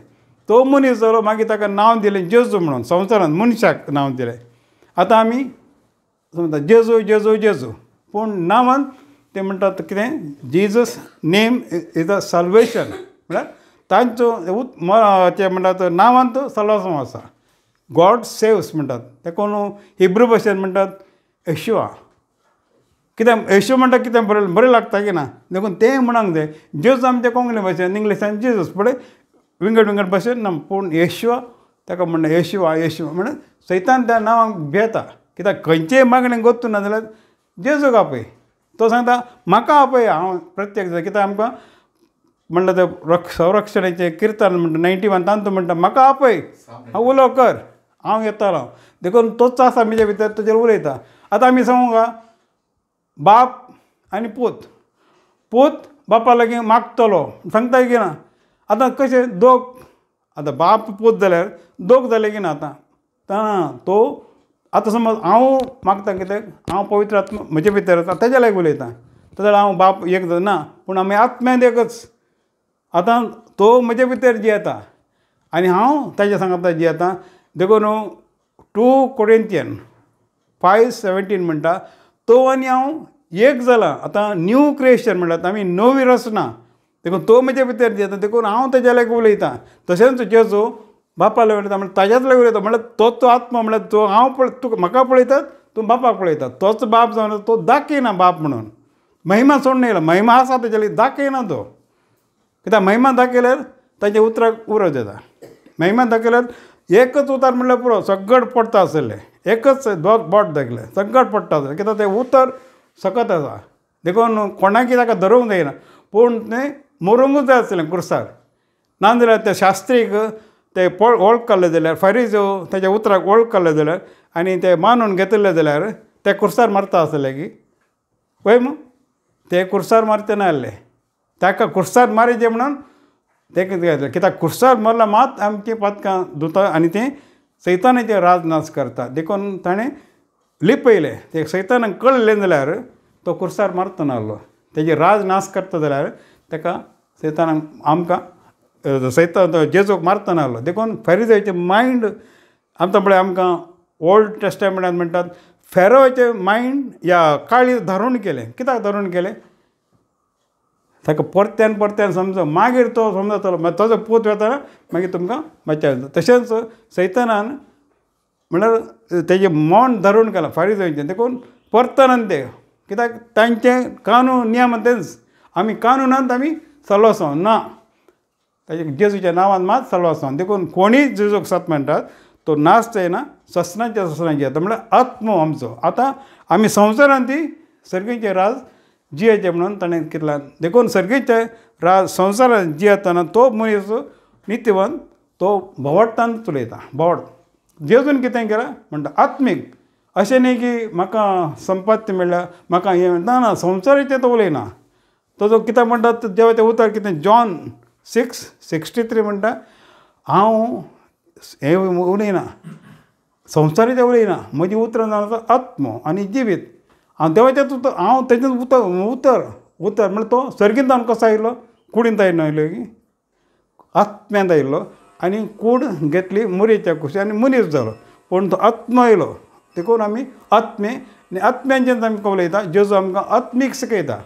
तो मनीस जालो, मागीर ताका नांव दिलें जेजू म्हणून. संवसारांत मनशाक नांव दिलें. आतां आमी समजता जेजू, पूण नांवांत ते म्हणटात कितें, Jesus name is a salvation. म्हळ्यार तांचो ते म्हणटात नांवांत सल्वासम आसा. गॉड सेव्स म्हणटात. ते कोण हिब्रू भाशेन म्हणटात येशुआ. कित्याक येशू म्हणटा कितें बरें लागता की ना. देखून तें म्हणूंक जाय. जेजू आमच्या कोंकणी भाशेन, इंग्लिशान जेजस, पळय विंगड भाशेन ना. पूण येशुआ ताका म्हणटा येशुआ म्हणून सैतान त्या नांवांक भियेता. कित्याक खंयचेय मागणें गोतू ना जाल्यार जेजूक आपय. तो सांगता म्हाका आपय, हांव प्रत्येक जाय. कित्याक आमकां म्हणटा तें संरक्षणाचें किर्तन म्हणटा 91 तांतू म्हणटा म्हाका आपय, हांव उलो कर, हांव येतालो. देखून तोच आसा म्हजे भितर, तुजेर उलयता. आतां आमी सांगूं का, बाप आनी पूत बापा लागीं मागतलो सांगता की ना. आतां कशें दोग आतां बाप पूत जाल्यार दोग जाले की ना आतां तो आतां समज हांव मागता कितें हांव पवित्र आत्मा म्हजे भितर आसा तेज्या लागीं उलयतां जाल्यार हांव बाप एक ना पूण आमी आत्म्यांत एकच आतां तो म्हजे भितर जियेता आनी हांव ताज्या सांगाता जियेता देखून 2 Corinthians 5:17 म्हणटा तो आनी हांव एक जाला आतां न्यू क्रिएशन म्हणटात आमी नवी रचना देखून तो म्हजे भितर जियेता देखून हांव ताज्या लागीं उलयतां तशेंच जेजू बापा लागीं उलयता म्हणल्यार ताज्याच लागीं उलयता म्हणल्यार तोच आत्मा म्हणल्यार तो हांव तूं म्हाका पळयतात तूं बापाक पळयता तोच बाप जावन तो दाखयना बाप म्हणून महिमा सोडून येयला महिमा आसा ताच्या लागीं दाखयना तो कित्याक महिमा दाखयल्यार ताच्या उतराक उरत येता महिमा दाखयल्यार एकच उतार म्हणल्यार पुरो सगळें पडटा आसलें एकच बोट दाखयलें सगळें पडटा आसलें कित्याक तें उतर सकत आसा देखून कोणाकय ताका धरूंक जायना पूण तें मरूंकूच जाय आसलें कुर्सार नाजाल्यार त्या शास्त्रीक ते वळख काडले जाल्यार फारीजो ताच्या उतराक वळख काडले जाल्यार आनी ते मानून घेतले जाल्यार ते कुर्सार मारता आसले की पळय मू ते कुर्सार मारचे ना आसले ताका कुर्सार मारीचे म्हणून ते कितें कित्याक कुर्सार मारला मात आमची पातकां धुता आनी तें सैतानाचे राज नाश करता देखून ताणें लिपयलें ते सैतानाक कळलें जाल्यार तो कुर्सार मारता नासलो तेजे राज नाश करता जाल्यार ताका सैतानाक आमकां सैतान जेजूक मारता नासलो देखून फेरिजांचें मायंड आमकां पळय आमकां ओल्ड टेस्टामेंटांत म्हणटात फेरोचें मायंड ह्या काळी धरून केलें कित्याक धरून केलें ताका परत्यान परत्यान समज मागीर तो समजतलो मागीर ताजो पूत वेताना मागीर तुमकां मजा येता तशेंच सैतानान म्हणल्यार तेजें मन धरून केलां फारीजांचें देखून परतनान ते कित्याक तांचें कानून नियम तेंच आमी कानुनांत आमी चलो वचों ना ताजे जेजूच्या नांवान मात चलो वचों देखून कोणीय जेजूक सत म्हणटात तो नाश जायना ससनाच्या ससनाची येता म्हणल्यार आत्मो आमचो आतां आमी संवसारांत ती सर्गीचें राज जियेचें म्हणून ताणें चिंतलां देखून सर्गीचें राज संवसारांत जियेतना तो मनीस नित्यवन तो भोंवडटान चलयता भोंवड जेजून कितें केलां म्हणटा आत्मीक अशें न्ही की म्हाका संपत्ती मेळ्ळ्या म्हाका हें ना ना संवसाराचें तो उलयना तो कितें म्हणटा जेवा तें उतर कितें जॉन 6:63 म्हणटा हांव हें उलयना संवसाराचें उलयना म्हजी उतरां जावन आसा आत्मो आनी जिवीत हांव देवाचेंच उतर हांव तेजें उतर म्हणल्यार तो सर्गींतान कसो आयिल्लो कुडींत आयिल्लो की आत्म्यांत आयिल्लो आनी कूड घेतली मुरीच्या कुशी आनी मनीस जालो पूण तो आत्मो आयलो देखून आमी आत्मे आनी आत्म्यांचेंच आमकां उलयता जेजू आमकां आत्मीक शिकयता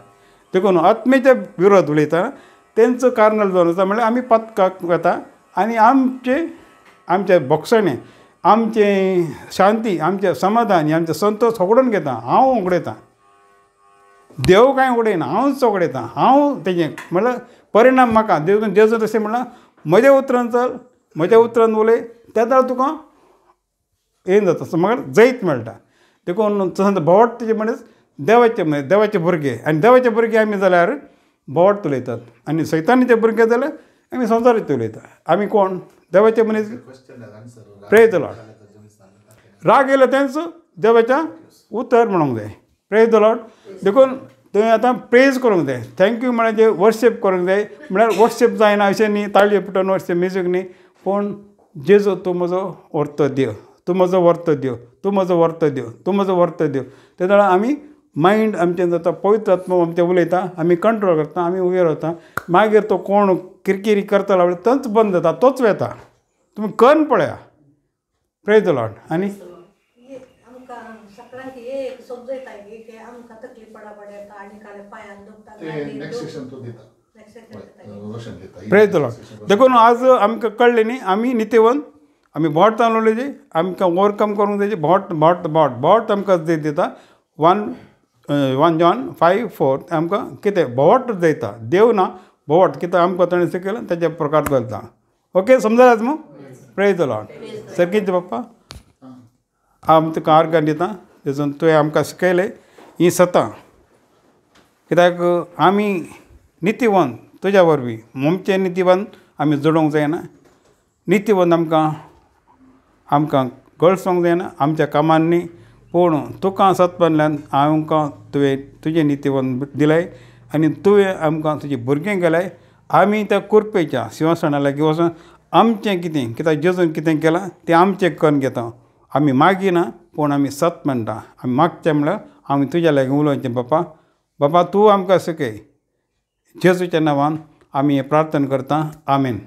देखून आत्मेच्या विरोध उलयता तेंचो कार्नल जावन आसा म्हणल्यार आमी पथकाक वता आनी आमचे भोगसणें आमचें शांती आमचें समाधान आमचें संतोश उगडून घेता हांव उगडयतां देव कांय उगडयना हांवच उगडयतां हांव तेजें म्हणल्यार परिणाम म्हाका देखून जेजू तशें म्हणल्यार म्हज्या उतरान चल म्हज्या उतरान उलय त्या तुका हें जाता म्हाका जैत मेळटा देखून भोंवड तेजे मनीस देवाचे भुरगे आनी देवाचे भुरगे आमी जाल्यार भोंवड उलयतात आनी सैतानाचे भुरगे जाल्यार आमी संवसाराचे उलयता आमी कोण देवाचे मनीस प्रेज द लॉर्ड राग येयलो तेंच देवाच्या उतर म्हणूंक जाय प्रेज द लॉर्ड देखून थंय आतां प्रेज करूंक जाय थँक्यू म्हणजे वर्शिप करूंक जाय म्हळ्यार वर्शिप जायना अशें न्ही ताळयो पिटोवन वर्शिप म्युजीक न्ही पूण जेजू तूं म्हजो व्हरतो देव तूं म्हजो व्हरतो देव तूं म्हजो व्हरतो देव तूं म्हजो व्हरतो देव ते वेळार आमी मायंड आमचें जाता पवित्र आत्मा आमचें उलयता आमी कंट्रोल करता आमी उबे रावता मागीर तो कोण किरकिरी करता लागलो तोच बंद जाता तोच वेता तुमी कन्न पळया प्रेज द लॉर्ड आनी प्रेज द लॉर्ड देखून आज आमकां कळ्ळें न्ही आमी नित्यवन आमी भोंवड उलयची आमकां ओवरकम करूंक जाय भोंवड आमकां दिता 1 John 5:4 आमकां कितें भोंवड जायता देव ना भोंवड कितें आमकां ताणें शिकयलें तेजे प्रकार घालता ओके समजलाच मग प्रेज द लॉर्ड सर्गीचे बाप्पा हांव तुका आर्गां दिता तेतून तुवें आमकां शिकयलें ही सतां कित्याक आमी नित्यवन तुज्या वरवीं आमचें नित्यवन आमी जोडूंक जायना नित्यवन आमकां गळसोंक जायना आमच्या कामांनी पूण तुका सतपणांतल्यान आमकां तुवें तुजें नित्यवन दिलें आनी तुवें आमकां तुजीं भुरगीं केल्याय आमी त्या कुरपेच्या सिंहासना लागीं वचून आमचें कितें कित्याक जेजून कितें केलां तें आमचें करून घेता. आमी मागिना पूण आमी सत म्हणटा. आमी मागचें म्हणल्यार आमी तुज्या लागीं उलोवचें बापा. बापा तूं आमकां शिकय. जेजूच्या नांवान आमी हें प्रार्थना करता. आमेन.